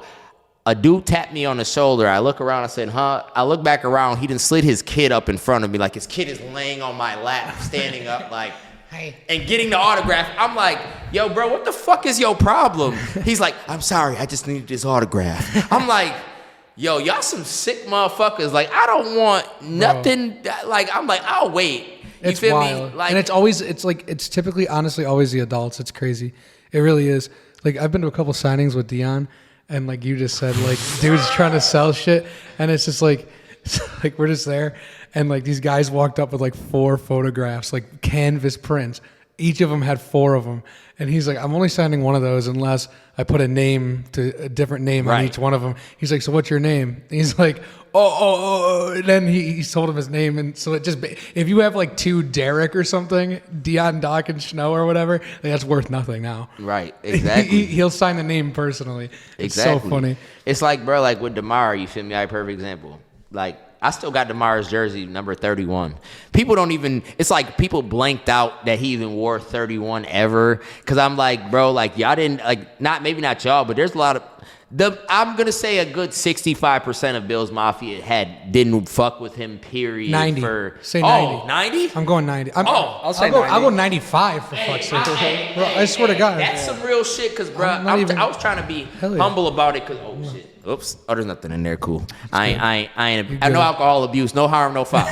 A dude tapped me on the shoulder. I look around. I said, "Huh?" I look back around. He done slid his kid up in front of me. Like, his kid is laying on my lap, standing up, like, hey, and getting the autograph. I'm like, "Yo, bro, what the fuck is your problem?" He's like, "I'm sorry. I just needed his autograph." I'm like, yo, y'all some sick motherfuckers. Like, I don't want nothing. Like, I'm like, I'll wait. You It's feel wild. me? Like, and it's typically, honestly, always the adults. It's crazy. It really is. Like, I've been to a couple signings with Dion, and like you just said, like, dude's trying to sell shit, and it's just like we're just there, and like these guys walked up with like 4 photographs, like canvas prints. Each of them had 4 of them. And he's like, "I'm only signing one of those unless I put a different name on each one of them." He's like, "So what's your name?" And he's like, oh. And then he told him his name. And so it just, if you have like 2 Derek or something, Dion, Doc, and Snow or whatever, like, that's worth nothing now. right, exactly. He'll sign the name personally. It's Exactly. so funny. It's like, bro, like with DeMar, you feel me? I perfect example. Like, I still got DeMar's jersey, number 31. People don't even, it's like people blanked out that he even wore 31 ever. Cause I'm like, bro, like, y'all didn't, like, maybe not y'all, but there's a lot of, I'm going to say a good 65% of Bill's Mafia didn't fuck with him, period. 90. Say 90. Oh, 90? I'm going 90. I'll say 90. I'll go 95 for fuck's sake. Bro, I swear to God. That's some real shit, because, bro, I was trying to be humble about it, because, shit. Oops. Oh, there's nothing in there. Cool. I no alcohol abuse, no harm, no foul.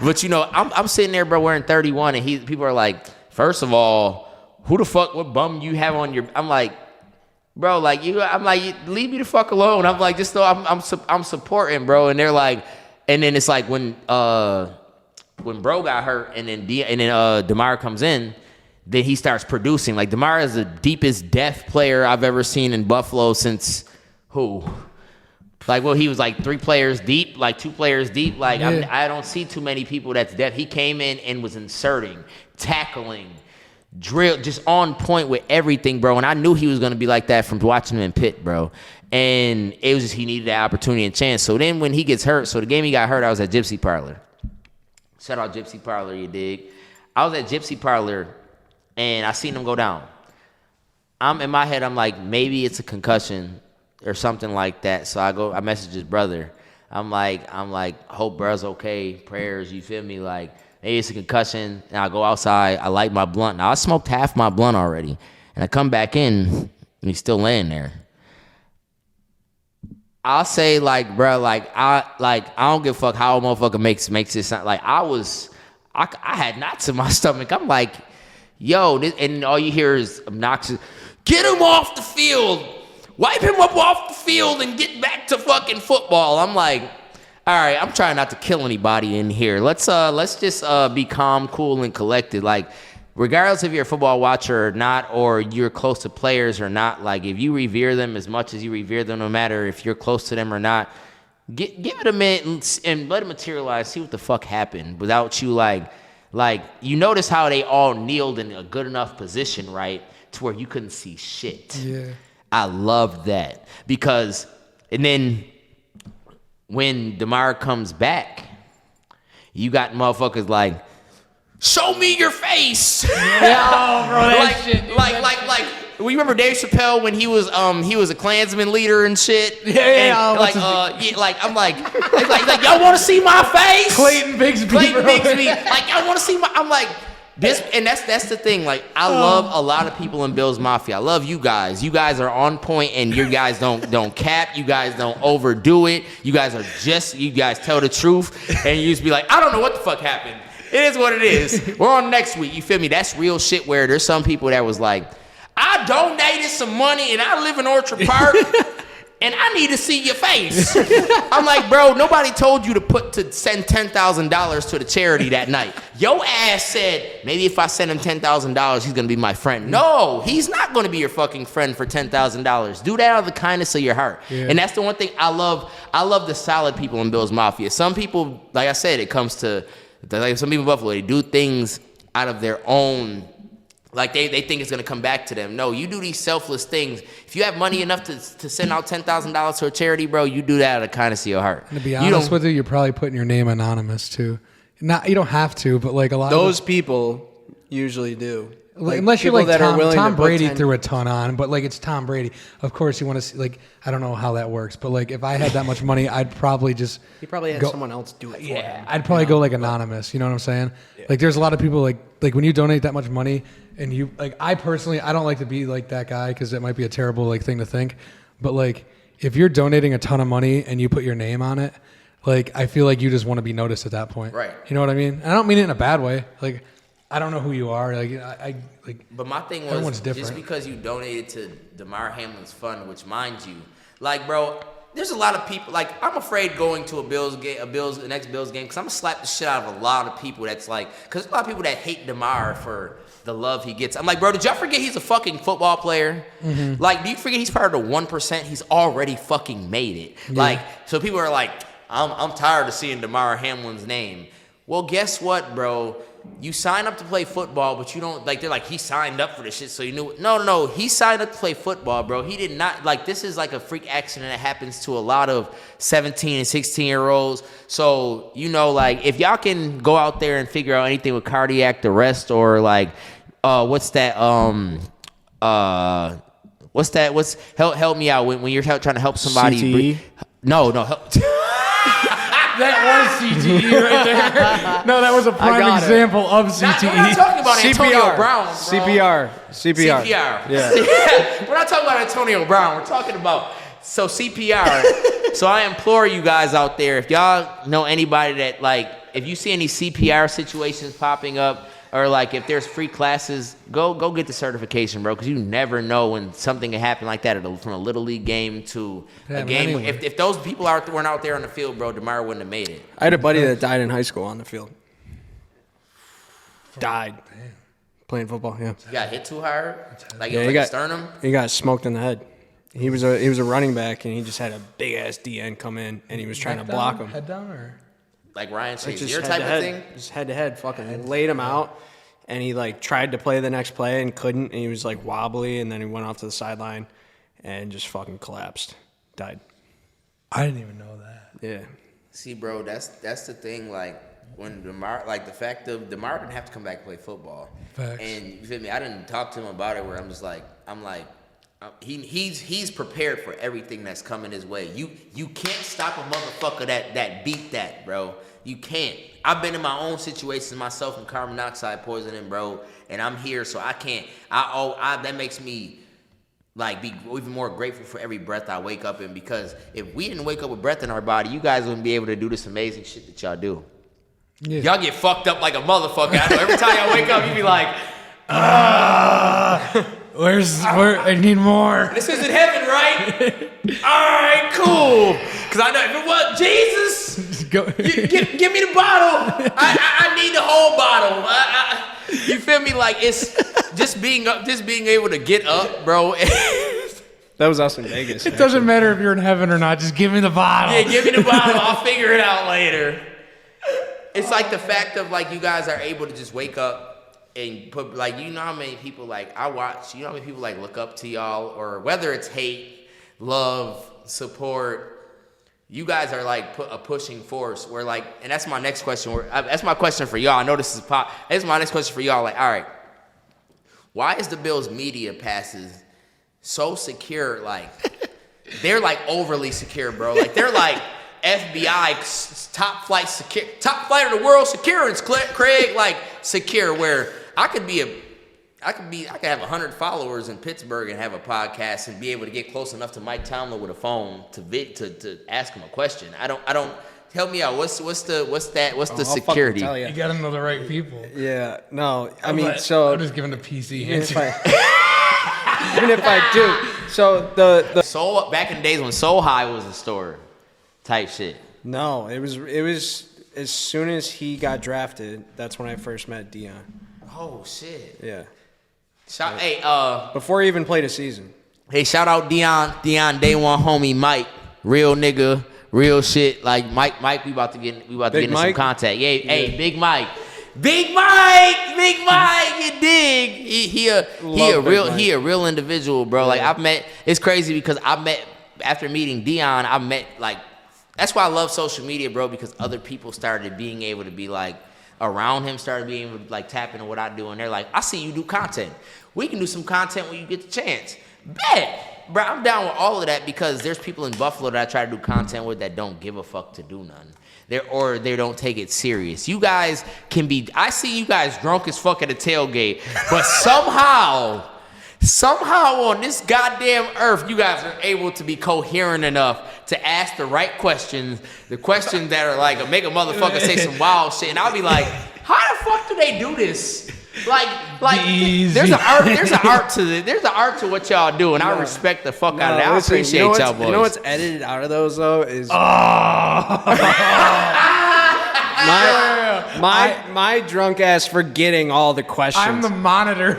But, you know, I'm sitting there, bro, wearing 31, and people are like, first of all, who the fuck, what bum you have on your, I'm like, bro, like, I'm like, leave me the fuck alone. I'm like, just though I'm supporting, bro. And they're like, and then it's like when bro got hurt, and then DeMar comes in, then he starts producing. Like, DeMar is the deepest death player I've ever seen in Buffalo since who? Like, well, he was like 3 players deep, like 2 players deep. Like, yeah. I don't see too many people that's deaf. He came in and was inserting, tackling, drill, just on point with everything, bro. And I knew he was going to be like that from watching him in Pitt, bro. And it was just, he needed that opportunity and chance. So then when he gets hurt, so the game he got hurt, I was at Gypsy Parlor. Shout out Gypsy Parlor, you dig? I was at Gypsy Parlor, and I seen him go down. In my head, I'm like, maybe it's a concussion or something like that. So I message his brother. I'm like, hope bruh's okay, prayers, you feel me? Like, maybe it's a concussion. And I go outside, I light my blunt. Now, I smoked half my blunt already. And I come back in, and he's still laying there. I'll say, like, bro, I don't give a fuck how a motherfucker makes it sound. Like, I had knots in my stomach. I'm like, yo, and all you hear is obnoxious, get him off the field. Wipe him up off the field and get back to fucking football. I'm like, all right, I'm trying not to kill anybody in here. Let's just be calm, cool, and collected. Like, regardless if you're a football watcher or not, or you're close to players or not, like, if you revere them as much as you revere them, no matter if you're close to them or not, give it a minute and let it materialize, see what the fuck happened without you, like, you notice how they all kneeled in a good enough position, right, to where you couldn't see shit. Yeah. I love that, because, and then when DeMar comes back, you got motherfuckers like, show me your face. Yeah, bro, that shit. Like, we remember Dave Chappelle when he was a Klansman leader and shit. Yeah. And I'm like, y'all want to see my face? Clayton Bigsby. Like, y'all want to see my? I'm like. This, and that's the thing. Like, I love a lot of people in Bill's Mafia. I love you guys. You guys are on point, and you guys don't cap. You guys don't overdo it. You guys tell the truth, and you just be like, I don't know what the fuck happened. It is what it is. We're on next week. You feel me? That's real shit. Where there's some people that was like, I donated some money, and I live in Orchard Park, and I need to see your face. I'm like, bro, nobody told you to send $10,000 to the charity that night. Your ass said, maybe if I send him $10,000, he's gonna be my friend. No, he's not gonna be your fucking friend for $10,000. Do that out of the kindness of your heart. Yeah. And that's the one thing I love. I love the solid people in Bill's Mafia. Some people, like I said, it comes to, like some people in Buffalo, they do things out of their own. Like they think it's gonna come back to them. No, you do these selfless things. If you have money enough to send out $10,000 to a charity, bro, you do that out of the kindness of your heart. And to be honest with you, you're probably putting your name anonymous too. Not, you don't have to, but like a lot those of people usually do. Like, unless you're like Tom Brady threw a ton on, but like it's Tom Brady. Of course, you want to see, like, I don't know how that works, but like if I had that much money, I'd probably just he probably had someone else do it for him. I'd probably go like anonymous. You know what I'm saying? Yeah. Like there's a lot of people like when you donate that much money, and you like I personally I don't like to be like that guy because it might be a terrible like thing to think, but like if you're donating a ton of money and you put your name on it, like I feel like you just want to be noticed at that point. Right. You know what I mean? And I don't mean it in a bad way. Like. I don't know who you are. Like I like. But my thing was just because you donated to Damar Hamlin's fund, which mind you, like bro, there's a lot of people. Like I'm afraid going to the next Bills game, because I'm gonna slap the shit out of a lot of people. That's like, because there's a lot of people that hate Damar for the love he gets. I'm like, bro, did y'all forget he's a fucking football player? Mm-hmm. Like, do you forget he's part of the 1%? He's already fucking made it. Yeah. Like, so people are like, I'm tired of seeing Damar Hamlin's name. Well, guess what, bro? You sign up to play football, but you don't, like, they're like, he signed up for this shit, so you knew. No. He signed up to play football, bro. He did not, like, this is like a freak accident that happens to a lot of 17 and 16-year-olds. So, you know, like, if y'all can go out there and figure out anything with cardiac arrest or, like, help me out when you're trying to help somebody. CTE? No, help. That was CTE right there. No, that was a prime example of CTE. We're not talking about Antonio Brown, bro. CPR. Yeah. We're not talking about Antonio Brown. We're talking about CPR. So I implore you guys out there, if y'all know anybody that, like, if you see any CPR situations popping up, or like if there's free classes, go get the certification, bro, because you never know when something can happen like that from a little league game to a game. Anyway. If those people weren't out there on the field, bro, Damar wouldn't have made it. I had a buddy that died in high school on the field. Died. Playing football, yeah. He got hit too hard? Like it was like a sternum? He got smoked in the head. He was a running back, and he just had a big-ass DN come in, and he was trying to block him. Head down, or? Like Ryan Shazier type of thing? Just head-to-head, fucking laid him out. And he, like, tried to play the next play and couldn't. And he was, like, wobbly. And then he went off to the sideline and just fucking collapsed. Died. I didn't even know that. Yeah. See, bro, that's the thing. Like, when Damar, like, the fact of Damar didn't have to come back and play football. Facts. And, you feel me? I didn't talk to him about it where I'm like, he's prepared for everything that's coming his way. You can't stop a motherfucker that beat that, bro. You can't. I've been in my own situations myself from carbon monoxide poisoning, bro, and I'm here, so I can't. That makes me like be even more grateful for every breath I wake up in, because if we didn't wake up with breath in our body, you guys wouldn't be able to do this amazing shit that y'all do. Yeah. Y'all get fucked up like a motherfucker. I know every time y'all wake up, you be like, where I need more. This isn't heaven, right? All right, cool. Because I know if it was Jesus, give me the bottle. I need the whole bottle. You feel me? Like, it's just being able to get up, bro. That was us in Vegas. It doesn't matter if you're in heaven or not. Just give me the bottle. Yeah, give me the bottle. I'll figure it out later. It's like the fact of, like, you guys are able to just wake up and put, like, you know how many people, like, I watch, you know how many people, like, look up to y'all, or whether it's hate, love, support, you guys are, like, a pushing force where, like, and that's my next question. That's my question for y'all. I know this is That's my next question for y'all. Like, all right, why is the Bills media passes so secure? Like, they're, like, overly secure, bro. Like, they're, like, FBI top flight of the world securance, Craig, like, secure, where I could have 100 followers in Pittsburgh and have a podcast and be able to get close enough to Mike Tomlin with a phone to ask him a question. I don't help me out. What's the security? You gotta know the right people. Yeah, no, I mean, I'm just giving a PC answer. Even if I do. So the Soul back in the days when Soul High was a store type shit. No, it was as soon as he got drafted, that's when I first met Dion. Oh shit. Yeah. Hey, before he even played a season. Hey, shout out Dion, day one homie Mike, real nigga, real shit. Like Mike, we about to get into some contact. Yeah, hey, Big Mike, you dig? He a real individual, bro. Yeah. Like it's crazy because after meeting Dion, that's why I love social media, bro, because other people started being able to be like around him, started being able to like tap into what I do, and they're like, I see you do content. We can do some content when you get the chance. Bet, bro, I'm down with all of that because there's people in Buffalo that I try to do content with that don't give a fuck to do none. They don't take it serious. You guys I see you guys drunk as fuck at a tailgate, but somehow on this goddamn earth, you guys are able to be coherent enough to ask the right questions, the questions that are like, make a motherfucker say some wild shit, and I'll be like, how the fuck do they do this? Like there's an art to this. There's an art to what y'all do, and I respect the fuck out of that. I appreciate y'all boys. You know what's edited out of those though is my drunk ass forgetting all the questions. I'm the monitor.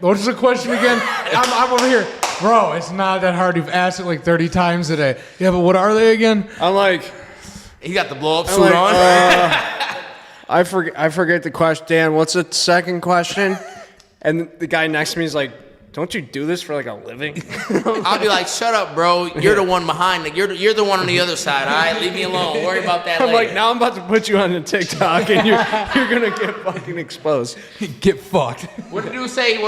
What's the question again? I'm over here. Bro, it's not that hard. You've asked it like 30 times today. Yeah, but what are they again? I'm like, he got the blow up suit on. I forget the question. Dan, what's the second question? And the guy next to me is like, don't you do this for like a living? I'll be like, shut up, bro. You're the one behind it. You're the one on the other side. All right, leave me alone. Worry about that later. I'm like, now I'm about to put you on the TikTok and you're gonna get fucking exposed. Get fucked. What did dude say?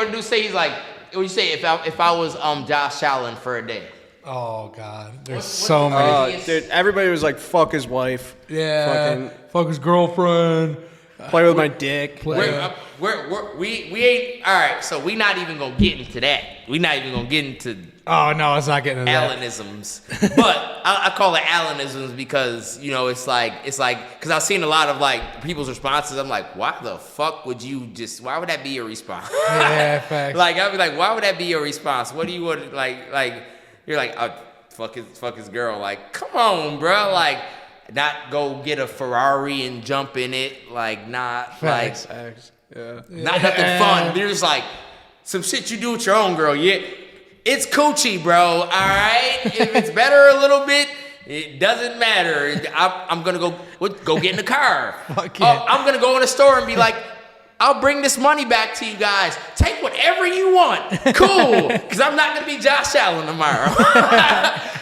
He's like, what you say if I was Josh Allen for a day? Oh God, there's so many. Dude, everybody was like, fuck his wife. Yeah. Fuck his girlfriend. Play with my dick. We ain't all right. So we not even gonna get into that. We not even gonna get into. Oh no, it's not getting into Allenisms. But I call it Allenisms because it's like because I've seen a lot of like people's responses. I'm like, why the fuck would you just? Why would that be your response? Yeah, facts. Like I'd be like, why would that be your response? What do you want? Like you're like, oh, fuck his girl. Like, come on, bro. Like. Not go get a Ferrari and jump in it, like not Facts. not nothing fun. They're just like some shit you do with your own girl. Yeah, it's coochie, bro. All right, if it's better a little bit, it doesn't matter. I'm gonna go get in the car. I'm gonna go in the store and be like, I'll bring this money back to you guys. Take whatever you want. Cool, because I'm not gonna be Josh Allen tomorrow.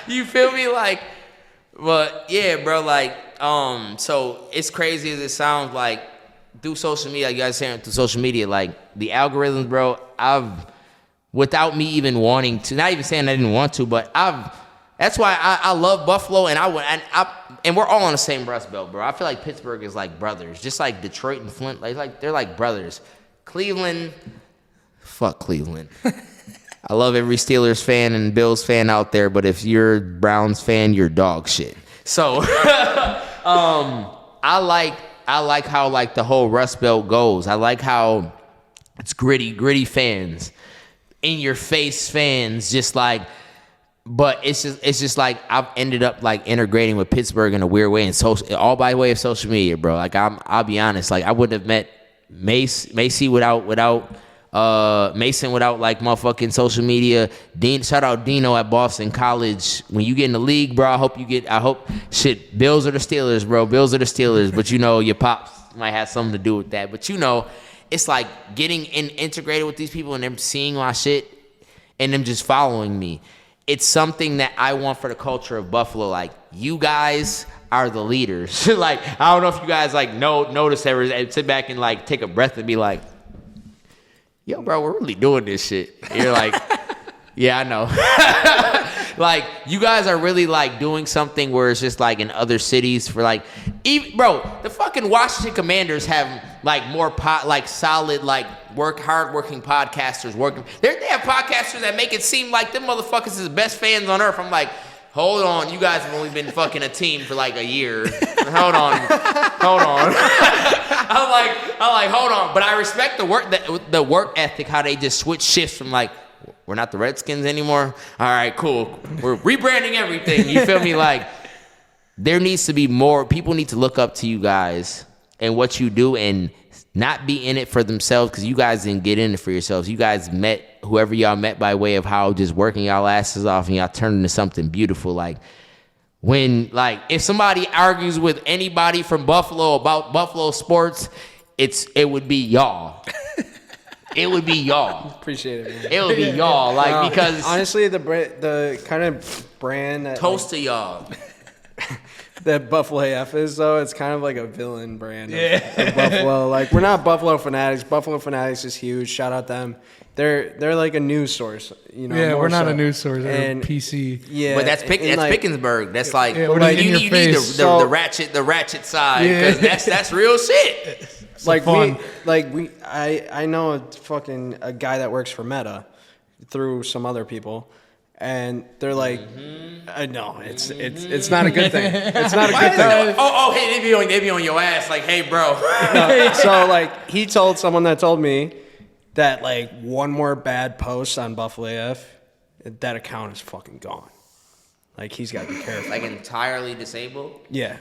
You feel me? Like. But yeah, bro, like, so it's crazy as it sounds, like, through social media, like you guys saying through social media, like, the algorithms, bro, without me even wanting to, not even saying I didn't want to, but that's why I love Buffalo, and we're all on the same Rust Belt, bro. I feel like Pittsburgh is like brothers, just like Detroit and Flint, like they're like brothers. Cleveland, fuck Cleveland. I love every Steelers fan and Bills fan out there, but if you're a Browns fan, you're dog shit. So, I like how like the whole Rust Belt goes. I like how it's gritty fans, in your face fans, just like. But it's just like I've ended up like integrating with Pittsburgh in a weird way, and all by way of social media, bro. Like I'll be honest, like I wouldn't have met Macy without. Mason without like motherfucking social media. Shout out Dino at Boston College. When you get in the league, bro, I hope Bills are the Steelers, bro. Bills are the Steelers, but your pops might have something to do with that. But it's like getting integrated with these people and them seeing my shit and them just following me. It's something that I want for the culture of Buffalo. Like, you guys are the leaders. Like, I don't know if you guys like notice ever sit back and like take a breath and be like, yo, bro, we're really doing this shit. And you're like, yeah, I know. Like, you guys are really like doing something where it's just like in other cities for like, bro, the fucking Washington Commanders have like more solid like hardworking podcasters working. They have podcasters that make it seem like them motherfuckers is the best fans on earth. I'm like, hold on, you guys have only been fucking a team for like a year. Hold on. I'm like, hold on. But I respect the work ethic, how they just switch shifts from like we're not the Redskins anymore. All right, cool. We're rebranding everything. You feel me? Like, there needs to be more. People need to look up to you guys and what you do and not be in it for themselves, because you guys didn't get in it for yourselves. You guys met whoever y'all met by way of how just working y'all asses off and y'all turned into something beautiful. Like, when, like, if somebody argues with anybody from Buffalo about Buffalo sports, it would be y'all. It would be y'all. Appreciate it, man. It would be y'all, like, because honestly, the kind of brand that toast to y'all. that Buffalo AF is, though, it's kind of like a villain brand of Buffalo. Like, we're not Buffalo Fanatics. Buffalo Fanatics is huge. Shout out them. They're like a news source, you know. Yeah, we're not so. a news source. We're And- PC. Yeah, But that's and like, Pickensburg. That's like, Yeah, we're like in you your need face. the ratchet side, because that's real shit. like fun. I know a guy that works for Meta through some other people, and they're like, no, it's not a good thing. It's not a good thing. Hey, they be on your ass, like, hey, bro. No, so like, he told someone that told me that like one more bad post on Buffalo AF, that account is fucking gone. Like, he's got to be careful. Like, entirely disabled. Yeah.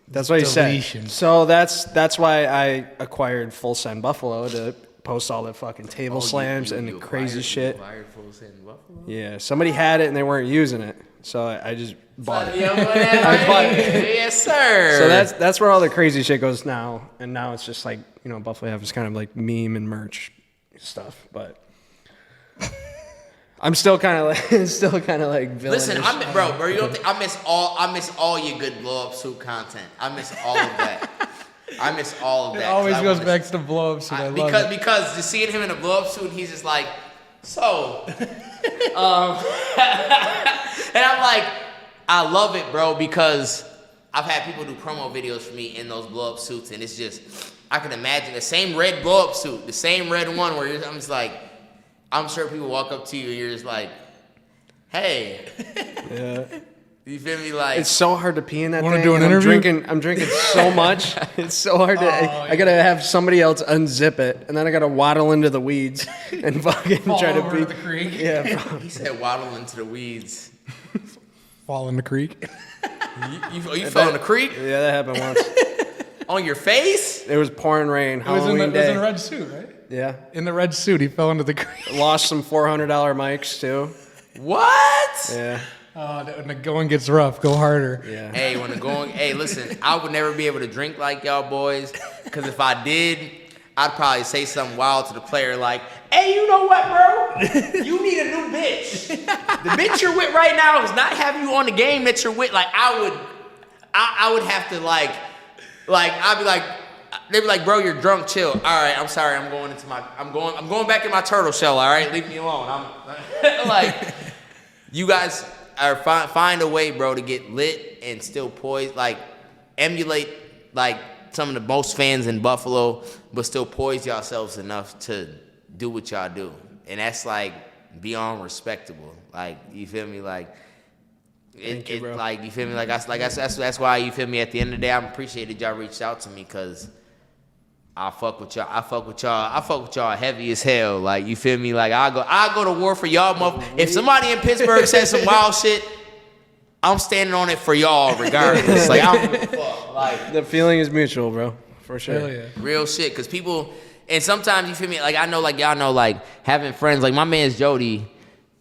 That's what he Deletion. said. So that's why I acquired Full Send Buffalo, to post all the fucking table slams and the crazy shit. Yeah, somebody had it and they weren't using it, so I just bought it. I bought it. Yes, sir. So that's where all the crazy shit goes now, and now it's just like, you know, Buffalo have is kind of like meme and merch stuff, but I'm still kind of like villainous. Listen, bro, you don't think I miss all your good blow up suit content. I miss all of that. I miss all of that. It always goes back to the blow up suit. I love it. Because just seeing him in a blow up suit, he's just like, so. And I'm like, I love it, bro, because I've had people do promo videos for me in those blow up suits, and it's just, I can imagine the same red blow up suit, the same red one where I'm just like, I'm sure people walk up to you and you're just like, hey. Yeah. You feel me? Like, It's so hard to pee in that Wanna thing. do an and interview? I'm drinking so much. It's so hard to. I gotta have somebody else unzip it, and then I gotta waddle into the weeds and fucking Fall try to over pee. to the creek. Yeah, bro. he said waddle into the weeds. Fall in the creek. You fell in the creek? Yeah, that happened once. On your face? It was pouring rain. It was Halloween in day. a red suit, right? Yeah. In the red suit, he fell into the creek. Lost some $400 mics too. What? Yeah. When the going gets rough, go harder. Yeah. Hey, hey, listen, I would never be able to drink like y'all boys, because if I did, I'd probably say something wild to the player like, hey, you know what, bro? You need a new bitch. The bitch you're with right now is not having you on the game that you're with. Like, I would have to I'd be like, they'd be like, bro, you're drunk, chill. All right, I'm sorry, I'm going back in my turtle shell, all right? Leave me alone. I'm like, you guys are find a way, bro, to get lit and still poised, like, emulate, like, some of the most fans in Buffalo, but still poise yourselves enough to do what y'all do. And that's, like, beyond respectable. Like, you feel me? Like, Thank you, bro. Like, you feel me? Like, that's why, you feel me, at the end of the day, I'm appreciated y'all reached out to me, because I fuck with y'all. I fuck with y'all heavy as hell. Like, you feel me? Like, I go to war for y'all. If somebody in Pittsburgh says some wild shit, I'm standing on it for y'all regardless. Like, I don't give a fuck. Like, The feeling is mutual, bro. For sure. Hell yeah. real shit. Because people, and sometimes, you feel me? Like, I know, like, y'all know, like, having friends. Like, my man's Jody.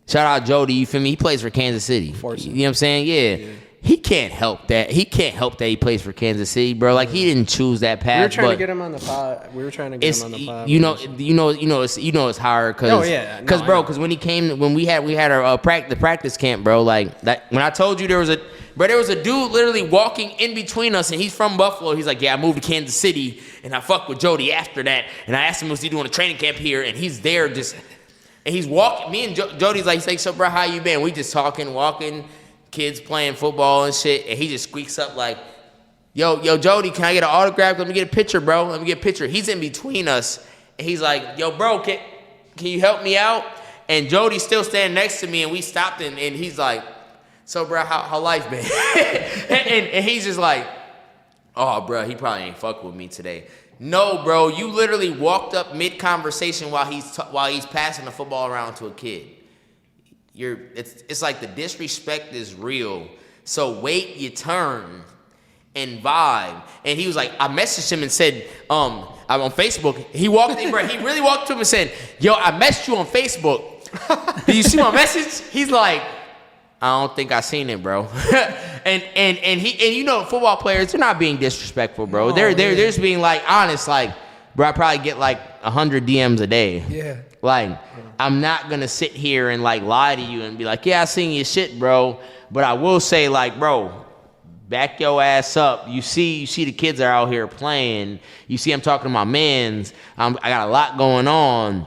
Shout out Jody. You feel me? He plays for Kansas City. You know what I'm saying? Yeah. He can't help that. He he plays for Kansas City, bro. Like, he didn't choose that path. We were trying but to get him on the pod. it's it's hard because Oh, yeah. No, I know. because when he came, when we had our the practice camp, bro, like that, when I told you there was a dude literally walking in between us, and he's from Buffalo. He's like, yeah, I moved to Kansas City and I fucked with Jody after that, and I asked him, was he doing a training camp here, and he's there just, and he's walking, me and Jody's like, he's like, so bro, how you been? We just talking, walking, kids playing football and shit, and he just squeaks up like, yo, Jody, can I get an autograph? Let me get a picture, bro. Let me get a picture. He's in between us, and he's like, yo, bro, can you help me out? And Jody's still standing next to me, and we stopped, and he's like, so, bro, how life been? and he's just like, oh, bro, he probably ain't fuck with me today. No, bro. You literally walked up mid-conversation while he's passing the football around to a kid. It's like the disrespect is real. So wait your turn and vibe. And he was like, I messaged him and said, I'm on Facebook. He walked in, bro. He really walked up to him and said, yo, I messaged you on Facebook. Did you see my message? He's like, I don't think I seen it, bro. and you know, football players, they're not being disrespectful, bro. They're just being like honest, like, bro, I probably get like 100 DMs a day. Yeah. Like, I'm not gonna sit here and like lie to you and be like, yeah, I seen your shit, bro. But I will say, like, bro, back your ass up. You see the kids are out here playing. You see I'm talking to my mans. I got a lot going on.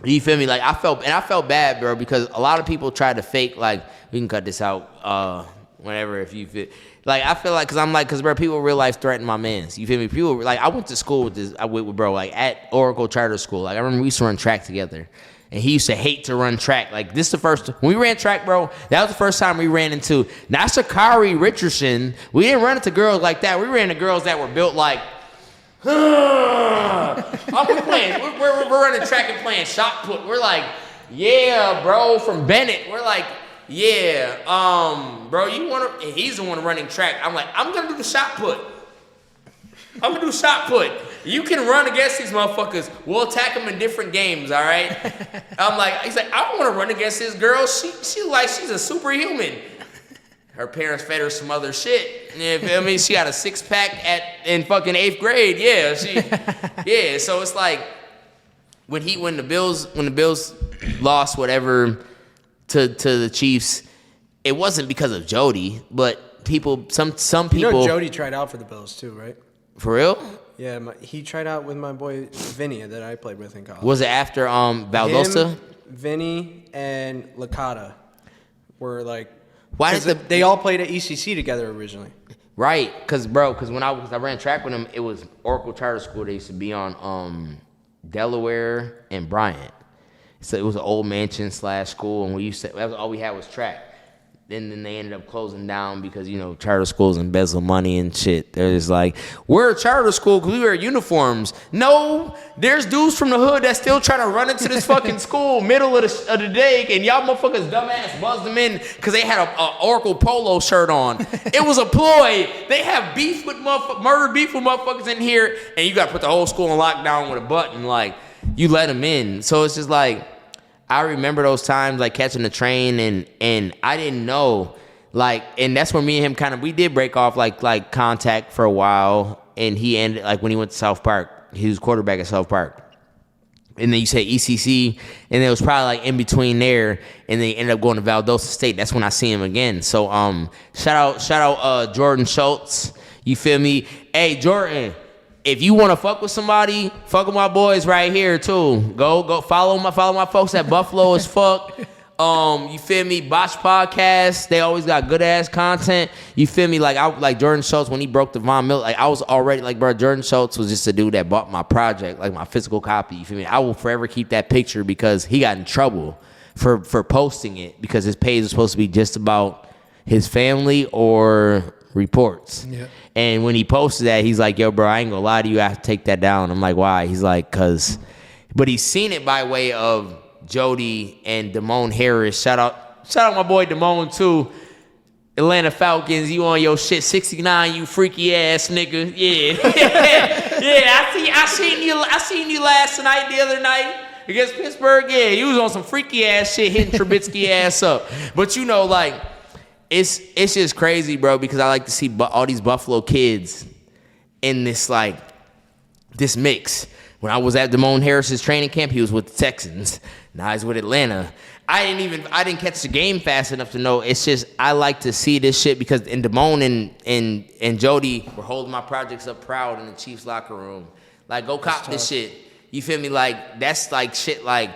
You feel me? Like, I felt bad, bro, because a lot of people try to fake, like, we can cut this out whenever if you feel. Like, I feel like, cause bro, people in real life threaten my mans. You feel me? People, like, I went to school with this, with bro, like, at Oracle Charter School. Like, I remember we used to run track together. And he used to hate to run track. Like, this is the first, when we ran track, bro, that was the first time we ran into, not Sha'Carri Richardson. We didn't run into girls like that. We ran into girls that were built like, we're running track and playing shot put. We're like, yeah, bro, from Bennett. We're like, yeah, bro, you wanna? And he's the one running track. I'm like, I'm gonna do the shot put. I'm gonna do shot put. You can run against these motherfuckers. We'll attack them in different games, all right? I'm like, he's like, I don't want to run against this girl. She like she's a superhuman. Her parents fed her some other shit. I mean, she got a 6-pack in fucking 8th grade. Yeah, So it's like when the Bills lost whatever to the Chiefs, it wasn't because of Jody, but some people. You know, Jody tried out for the Bills too, right? For real? Yeah, he tried out with my boy Vinny that I played with in college. Was it after Valdosta? Him, Vinny, and Licata were like. Why did they all played at ECC together originally? Right, because when I ran track with him, it was Oracle Charter School. They used to be on Delaware and Bryant, so it was an old mansion / school, and that was all we had was track. Then they ended up closing down because, you know, charter schools embezzle money and shit. They're just like, we're a charter school because we wear uniforms. No, there's dudes from the hood that still trying to run into this fucking school middle of the day, and y'all motherfuckers dumbass buzzed them in because they had a Oracle polo shirt on. It was a ploy. They have murder beef with motherfuckers in here, and you got to put the whole school in lockdown with a button. Like, you let them in. So it's just like, I remember those times, like, catching the train, and I didn't know, like, and that's where me and him we did break off, like contact for a while, and he ended, like, when he went to South Park, he was quarterback at South Park, and then you said ECC, and it was probably, like, in between there, and then he ended up going to Valdosta State. That's when I see him again. So, shout out Jordan Schultz, you feel me? Hey, Jordan, if you want to fuck with somebody, fuck with my boys right here too. Go follow my folks at Buffalo as fuck. You feel me? Botch Podcast. They always got good ass content. You feel me? Like Jordan Schultz when he broke the Von Miller. Like, I was already like, bro, Jordan Schultz was just a dude that bought my project, like my physical copy. You feel me? I will forever keep that picture because he got in trouble for posting it because his page was supposed to be just about his family or reports. Yeah. And when he posted that, he's like, yo, bro, I ain't gonna lie to you, I have to take that down. I'm like, why? He's like, but he's seen it by way of Jody and Damone Harris. Shout out my boy Damone too. Atlanta Falcons, you on your shit, 69, you freaky ass nigga. Yeah. Yeah, I seen you last night, the other night against Pittsburgh. Yeah, you was on some freaky ass shit, hitting Trubisky ass up. But you know, like, it's just crazy, bro, because I like to see all these Buffalo kids in this, like, this mix. When I was at Damone Harris's training camp, he was with the Texans. Now he's with Atlanta. I didn't catch the game fast enough to know. It's just I like to see this shit because Damone and Jody were holding my projects up proud in the Chiefs locker room. Like, go cop this shit. You feel me? Like, that's like shit like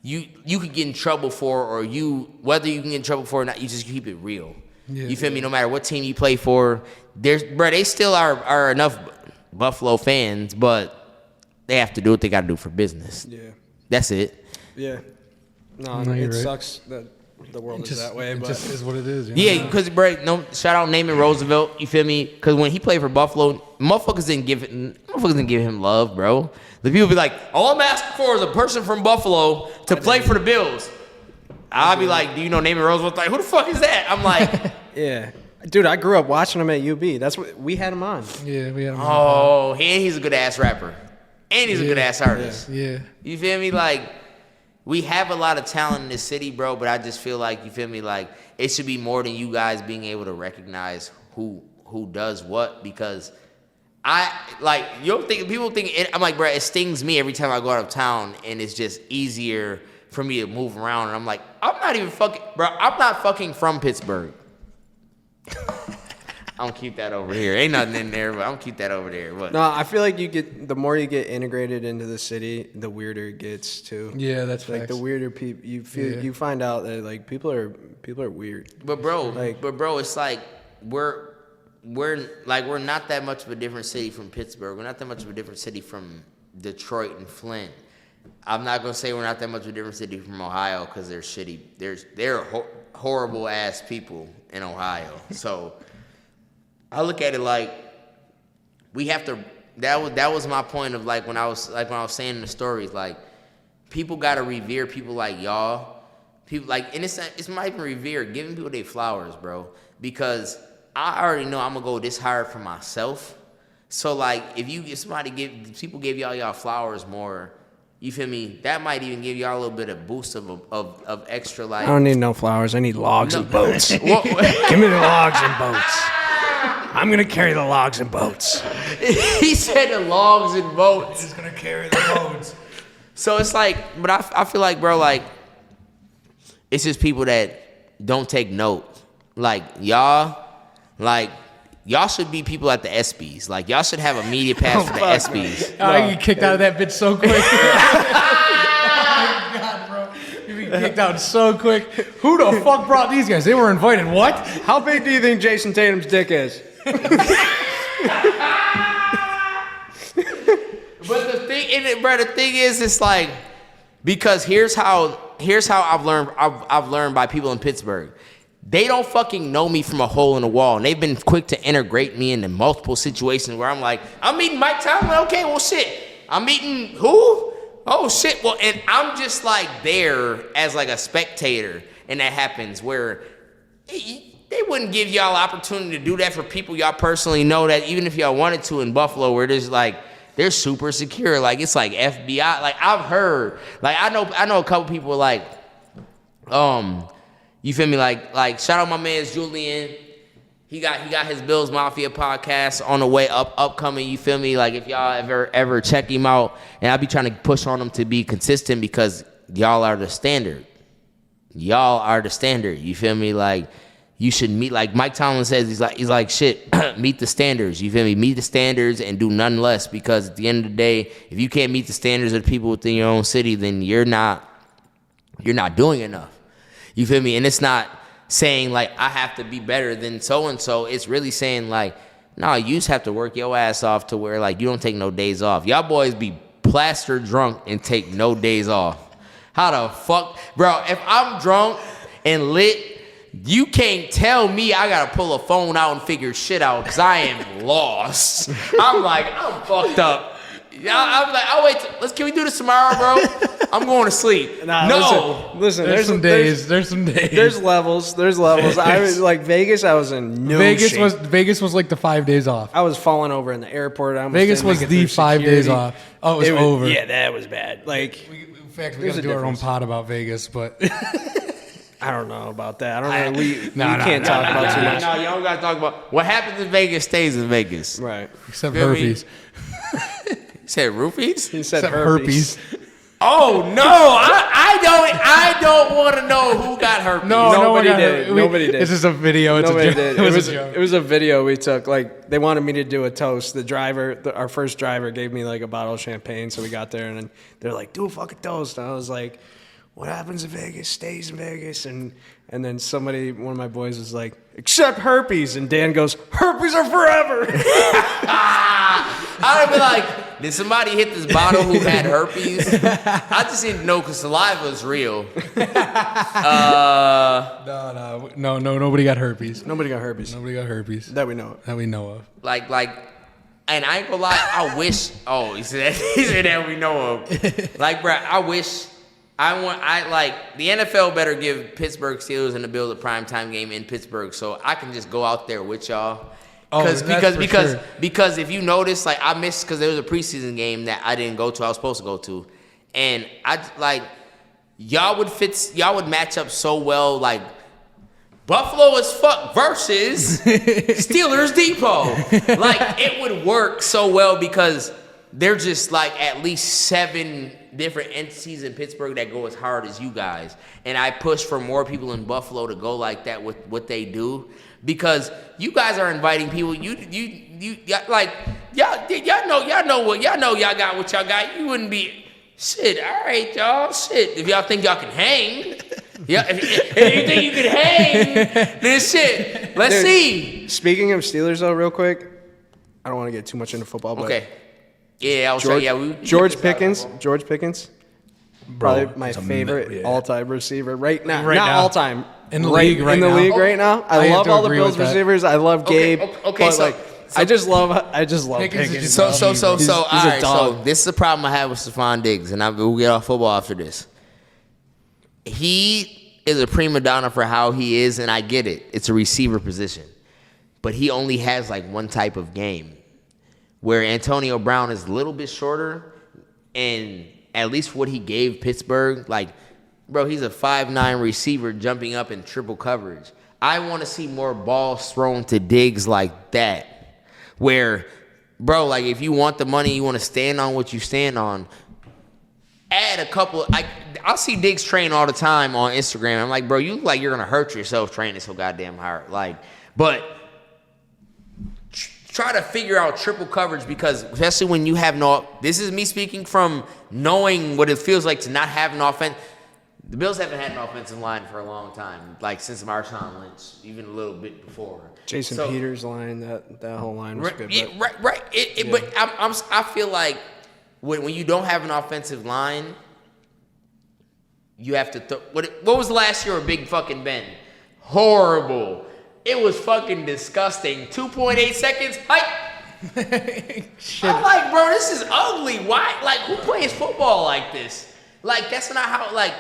you could get in trouble for, or whether you can get in trouble for or not, you just keep it real. Yeah. You feel me? No matter what team you play for, they still are enough Buffalo fans, but they have to do what they got to do for business. Yeah. That's it. Yeah. No, it sucks that the world is that way, but it just is what it is. Yeah, because, bro, shout out Naaman Roosevelt, you feel me? Because when he played for Buffalo, motherfuckers didn't give motherfuckers didn't give him love, bro. The people be like, all I'm asking for is a person from Buffalo to play for the Bills. I'll be like, do you know Naaman Roosevelt? Like, who the fuck is that? I'm like, Yeah. Dude, I grew up watching him at UB. That's what we had him on. Yeah, we had him. oh, and he's a good ass rapper. And he's a good ass artist. Yeah. You feel me? Like, we have a lot of talent in this city, bro, but I just feel like, you feel me? Like, it should be more than you guys being able to recognize who does what, because people think, I'm like, bro, it stings me every time I go out of town, and it's just easier for me to move around. And I'm like, I'm not fucking from Pittsburgh. I'm gonna keep that over here. Ain't nothing in there, but I'm gonna keep that over there. What? No, I feel like the more you get integrated into the city, the weirder it gets too. Yeah, that's like facts. the weirder people you feel. You find out that like people are weird. But bro, it's like we're not that much of a different city from Pittsburgh. We're not that much of a different city from Detroit and Flint. I'm not gonna say we're not that much of a different city from Ohio because they're shitty. They're horrible ass people in Ohio. So I look at it like we have to. That was my point of like when I was saying in the stories, like people gotta revere people like y'all. People like, and it's not even revere, giving people their flowers, bro. Because I already know I'm gonna go this hard for myself. So like if people give y'all flowers more, you feel me? That might even give y'all a little bit of boost of extra like. I don't need no flowers. I need logs and boats. Give Well, me the logs and boats. I'm gonna carry the logs and boats. he said the logs and boats. He's gonna carry the loads. So it's like, but I feel like, bro, like it's just people that don't take note. Like y'all should be people at the ESPYs. Like y'all should have a media pass for the ESPYs. Oh, you get kicked out of that bitch so quick. Oh my God, bro. You get kicked out so quick. Who the fuck brought these guys? They were invited. What? How big do you think Jason Tatum's dick is? But the thing is, it's like, because here's how I've learned by people in Pittsburgh. They don't fucking know me from a hole in the wall, and they've been quick to integrate me into multiple situations where I'm like, I'm meeting Mike Tomlin. Okay, well shit. I'm meeting who? Oh shit. Well, and I'm just like there as like a spectator, and that happens where they wouldn't give y'all opportunity to do that for people y'all personally know, that even if y'all wanted to in Buffalo, where there's like, they're super secure. Like it's like FBI. Like I've heard, like I know a couple people like, you feel me? Like shout out my man Julian. He got his Bills Mafia podcast on the way upcoming. You feel me? Like if y'all ever check him out, and I'll be trying to push on him to be consistent because y'all are the standard. Y'all are the standard. You feel me? Like you should meet, like Mike Tomlin says, he's like shit, meet the standards. You feel me? Meet the standards and do none less, because at the end of the day, if you can't meet the standards of the people within your own city, then you're not doing enough. You feel me? And it's not saying like I have to be better than so and so. It's really saying like, no, you just have to work your ass off to where like you don't take no days off. Y'all boys be plastered drunk and take no days off. How the fuck, bro? If I'm drunk and lit, you can't tell me I gotta pull a phone out and figure shit out, because I am lost. I'm fucked up. I'm like, oh wait, can we do this tomorrow, bro? I'm going to sleep. Nah, no. Listen, There's some days. There's levels. I was like Vegas. I was in no shape. Vegas was like the 5 days off. I was falling over in the airport. Vegas was the 5 days off. Oh, it was over. Yeah, that was bad. Like, in fact, we got to do our own pod about Vegas, but I don't know about that. I don't know. We can't talk about too much. No, you don't got to talk about what happens in Vegas stays in Vegas. Right. Except Feel herpes. You said roofies? He said Except herpes. Oh no! I don't want to know who got herpes. No, Nobody did. Nobody did. This is a video. It's Nobody a joke. did. It was a video we took. Like they wanted me to do a toast. The driver, our first driver, gave me like a bottle of champagne. So we got there, and then they're like, "Do a fucking toast." And I was like, "What happens in Vegas stays in Vegas." And then one of my boys was like, "Except herpes." And Dan goes, "Herpes are forever." I'd be like, did somebody hit this bottle who had herpes? I just didn't know because saliva is real. No, nobody got herpes. Nobody got herpes Nobody got herpes that we know of. that we know of. Like And I ain't gonna lie, I wish. Oh, he said that we know of. Like, bro, I wish. The NFL better give Pittsburgh Steelers and the Bills a primetime game in Pittsburgh, so I can just go out there with y'all. Because if you notice, like, I missed because there was a preseason game that I didn't go to. I was supposed to go to, and y'all would match up so well, like. Buffalo as fuck versus Steelers Depot. Like, it would work so well because they're just like at least 7 different entities in Pittsburgh that go as hard as you guys. And I push for more people in Buffalo to go like that with what they do because you guys are inviting people. Y'all know y'all got what y'all got. You wouldn't be shit. All right, y'all. Shit. If y'all think y'all can hang. Yeah, if you think you can hang, then shit. Let's see. Speaking of Steelers, though, real quick, I don't want to get too much into football, but okay. Yeah, I was saying, yeah. George Pickens, probably my favorite all-time receiver right now. Not all-time. In the league right now. Right now. I love all the Bills receivers. I love Gabe. Okay, so I just love Pickens. So, all right. So this is the problem I have with Stephon Diggs, and we'll get off football after this. He is a prima donna for how he is, and I get it. It's a receiver position. But he only has like one type of game, where Antonio Brown is a little bit shorter, and at least what he gave Pittsburgh, like, bro, he's a 5'9" receiver jumping up in triple coverage. I want to see more balls thrown to Diggs like that, where, bro, like, if you want the money, you want to stand on what you stand on, add a couple. I'll see Diggs train all the time on Instagram. I'm like, bro, you look like you're gonna hurt yourself training so goddamn hard. Like, but try to figure out triple coverage because especially when you have no. This is me speaking from knowing what it feels like to not have an offense. The Bills haven't had an offensive line for a long time, like since Marshawn Lynch, even a little bit before. Jason Peters line, that whole line was good. Yeah, right. But I feel like. When you don't have an offensive line, you have to. What was last year? A Big fucking Ben? Horrible. It was fucking disgusting. 2.8 seconds. I'm like, bro, this is ugly. Why? Like, who plays football like this? Like, that's not how. Like,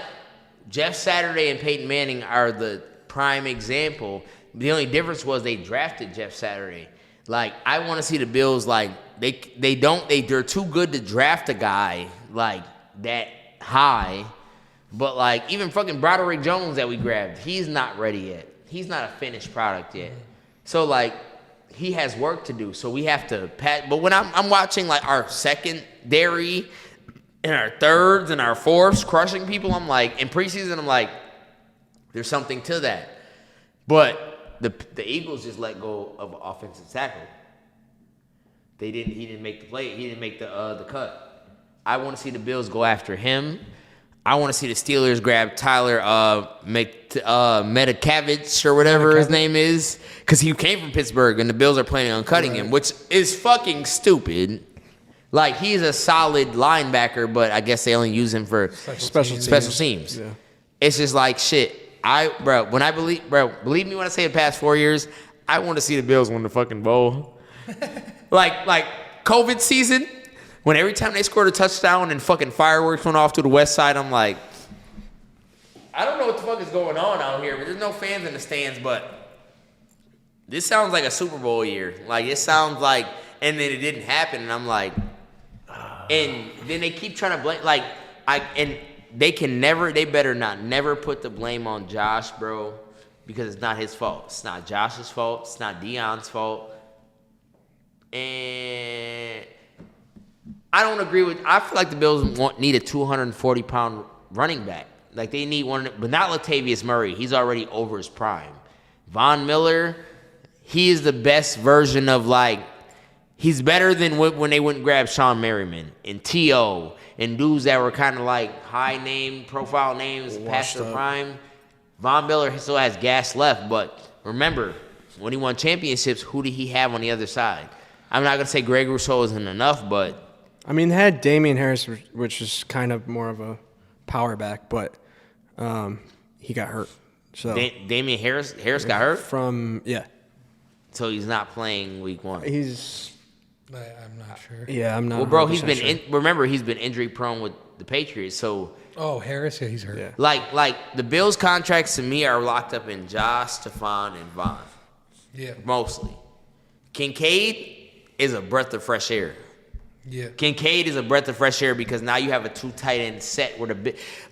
Jeff Saturday and Peyton Manning are the prime example. The only difference was they drafted Jeff Saturday. Like, I want to see the Bills, like, they're too good to draft a guy, like, that high. But, like, even fucking Broderick Jones that we grabbed, he's not ready yet. He's not a finished product yet. So, like, he has work to do. So we have to pat. But when I'm watching, like, our secondary and our thirds and our fourths crushing people, I'm like, in preseason, I'm like, there's something to that. But the Eagles just let go of an offensive tackle. He didn't make the play. He didn't make the cut. I want to see the Bills go after him. I want to see the Steelers grab Tyler Metakavich or whatever his name is, because he came from Pittsburgh, and the Bills are planning on cutting him, which is fucking stupid. Like, he's a solid linebacker, but I guess they only use him for special teams. Yeah. It's just like shit. Believe me when I say the past 4 years, I want to see the Bills win the fucking bowl. like COVID season, when every time they scored a touchdown and fucking fireworks went off to the west side, I'm like, I don't know what the fuck is going on out here, but there's no fans in the stands, but this sounds like a Super Bowl year. Like, it sounds like, and then it didn't happen, and I'm like, and then they keep trying to blame, they better never put the blame on Josh, bro, because it's not his fault. It's not Josh's fault. It's not Deion's fault. And I don't agree with. I feel like the Bills need a 240-pound running back. Like, they need one, but not Latavius Murray. He's already over his prime. Von Miller, he is the best version of, like, he's better than when they went and grabbed Sean Merriman and T.O. and dudes that were kind of like high name, profile names past their prime. Von Miller still has gas left, but remember, when he won championships, who did he have on the other side? I'm not going to say Greg Rousseau isn't enough, but... I mean, they had Damian Harris, which is kind of more of a power back, but he got hurt. So Damian Harris got hurt? So he's not playing week 1. He's I'm not sure. Yeah, I'm not. Well, bro, he's 100% been sure. remember he's been injury prone with the Patriots, so. Oh, Harris, yeah, he's hurt. Yeah. Like the Bills' contracts to me are locked up in Josh, Stephon, and Vaughn. Yeah. Mostly. Kincaid is a breath of fresh air. Yeah. Kincaid is a breath of fresh air because now you have a 2 tight end set where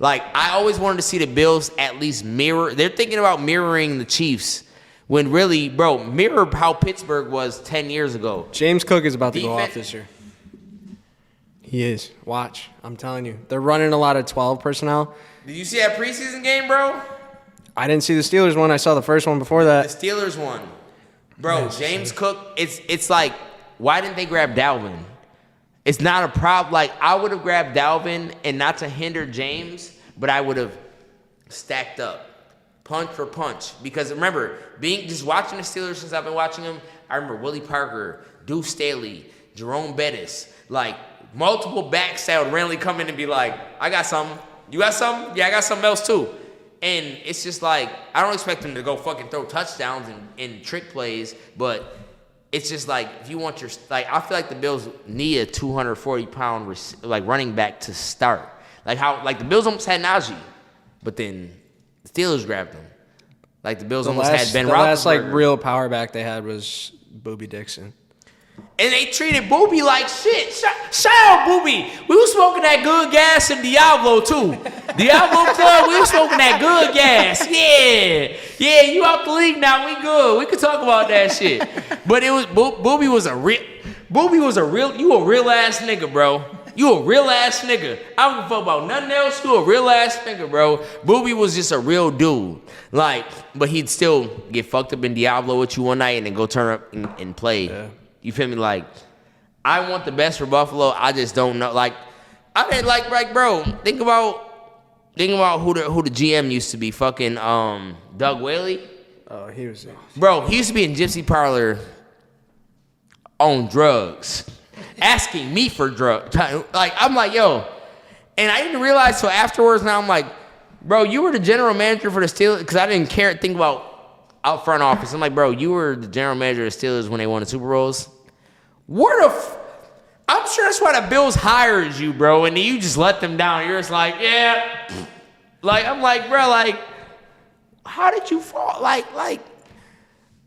I always wanted to see the Bills at least mirror. They're thinking about mirroring the Chiefs when really, bro, mirror how Pittsburgh was 10 years ago. James Cook is about to go off Defense- this year. He is. Watch. I'm telling you. They're running a lot of 12 personnel. Did you see that preseason game, bro? I didn't see the Steelers one. I saw the first one before The that. Steelers won. Bro, James Cook, it's like, why didn't they grab Dalvin? It's not a problem. Like, I would have grabbed Dalvin, and not to hinder James, but I would have stacked up. Punch for punch. Because remember, just watching the Steelers since I've been watching them, I remember Willie Parker, Deuce Staley, Jerome Bettis, like, multiple backs that would randomly come in and be like, I got something. You got something? Yeah, I got something else too. And it's just like, I don't expect them to go fucking throw touchdowns and trick plays, but it's just like, if you want I feel like the Bills need a 240-pound running back to start. Like the Bills almost had Najee, but then the Steelers grabbed him. Like the Bills almost had Ben Roethlisberger. The last real power back they had was Booby Dixon. And they treated Booby like shit. Shout out Booby. We was smoking that good gas in Diablo too. Diablo Club, we was smoking that good gas. Yeah. Yeah, you out the league now. We good. We could talk about that shit. But it was Booby was a real you a real ass nigga, bro. You a real ass nigga. I don't give a fuck about nothing else. You a real ass nigga, bro. Booby was just a real dude. But he'd still get fucked up in Diablo with you one night and then go turn up and play. Yeah. You feel me? Like, I want the best for Buffalo. I just don't know. Like, I mean, bro. Think about who the GM used to be. Fucking Doug Whaley. Oh, he was. Bro, he used to be in Gypsy Parlor on drugs, asking me for drugs. Like, I'm like, yo, and I didn't realize till afterwards. Now I'm like, bro, you were the general manager for the Steelers because I didn't think about out front office. I'm like, bro, you were the general manager of the Steelers when they won the Super Bowls. I'm sure that's why the Bills hired you, bro, and you just let them down. You're just like, yeah. Like, I'm like, bro, like, how did you fall? Like,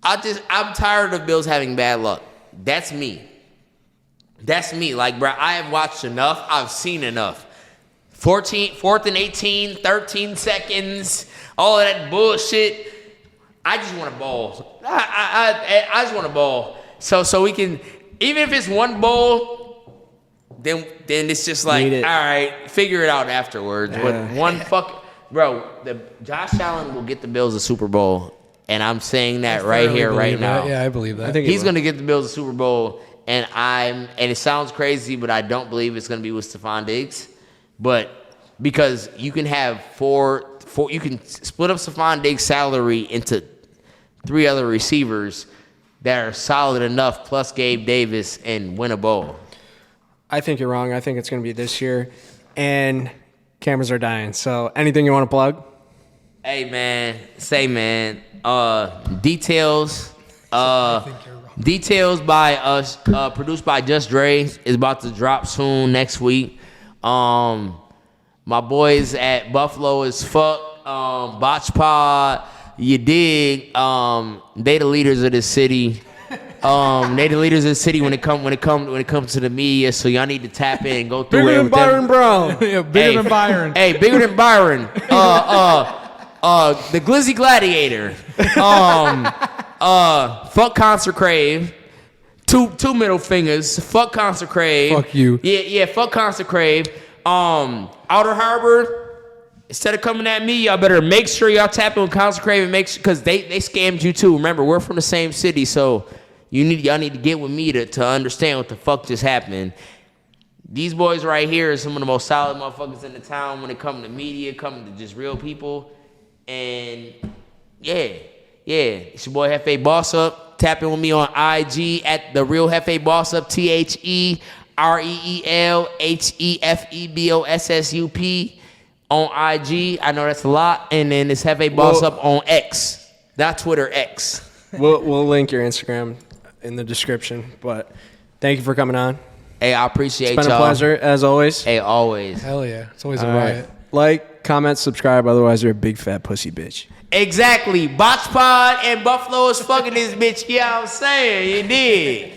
I'm tired of Bills having bad luck. That's me. Like, bro, I have watched enough. I've seen enough. 4th and 18, 13 seconds, all of that bullshit. I just want a ball. I just want a ball. So we can, even if it's one bowl, then it's just like, all right, figure it out afterwards. Yeah. But Josh Allen will get the Bills a Super Bowl, and I'm saying that right here, right now. Yeah, I believe that. I think He's going to get the Bills a Super Bowl, and it sounds crazy, but I don't believe it's going to be with Stephon Diggs. But because you can have you can split up Stephon Diggs' salary into 3 other receivers that are solid enough, plus Gabe Davis, and win a bowl. I think you're wrong. I think it's going to be this year, and cameras are dying. So, anything you want to plug? Hey man, details. Details by us, produced by Just Dre, is about to drop soon next week. My boys at Buffalo is fuck. BotchPod. You dig? They the leaders of this city. They the leaders of the city when it comes to the media. So y'all need to tap in and go through Bigger it than with Byron Brown. Yeah, bigger than Byron. Hey, bigger than Byron. The Glizzy Gladiator. Fuck Concert Crave. Two middle fingers. Fuck Concert Crave. Fuck you. Yeah. Fuck Concert Crave. Outer Harbor. Instead of coming at me, y'all better make sure y'all tap in with Concert Crave and make sure, because they scammed you too. Remember, we're from the same city, so y'all need to get with me to understand what the fuck just happened. These boys right here are some of the most solid motherfuckers in the town when it comes to media, coming to just real people. And yeah. It's your boy HefeBossup. Tap in with me on IG at the real HefeBossup, TheRealHefeBossup on IG. I know that's a lot. And then it's HefeBossup on X, not Twitter, X. We'll link your Instagram in the description. But Thank you for coming on. Hey, I appreciate y'all. It's been a pleasure, as always. Hey, always. Hell yeah. It's always All a riot. right. Like, comment, subscribe. Otherwise, you're a big fat pussy bitch. Exactly. BotchPod and Buffalo is fucking this bitch. You know what I'm saying? You did.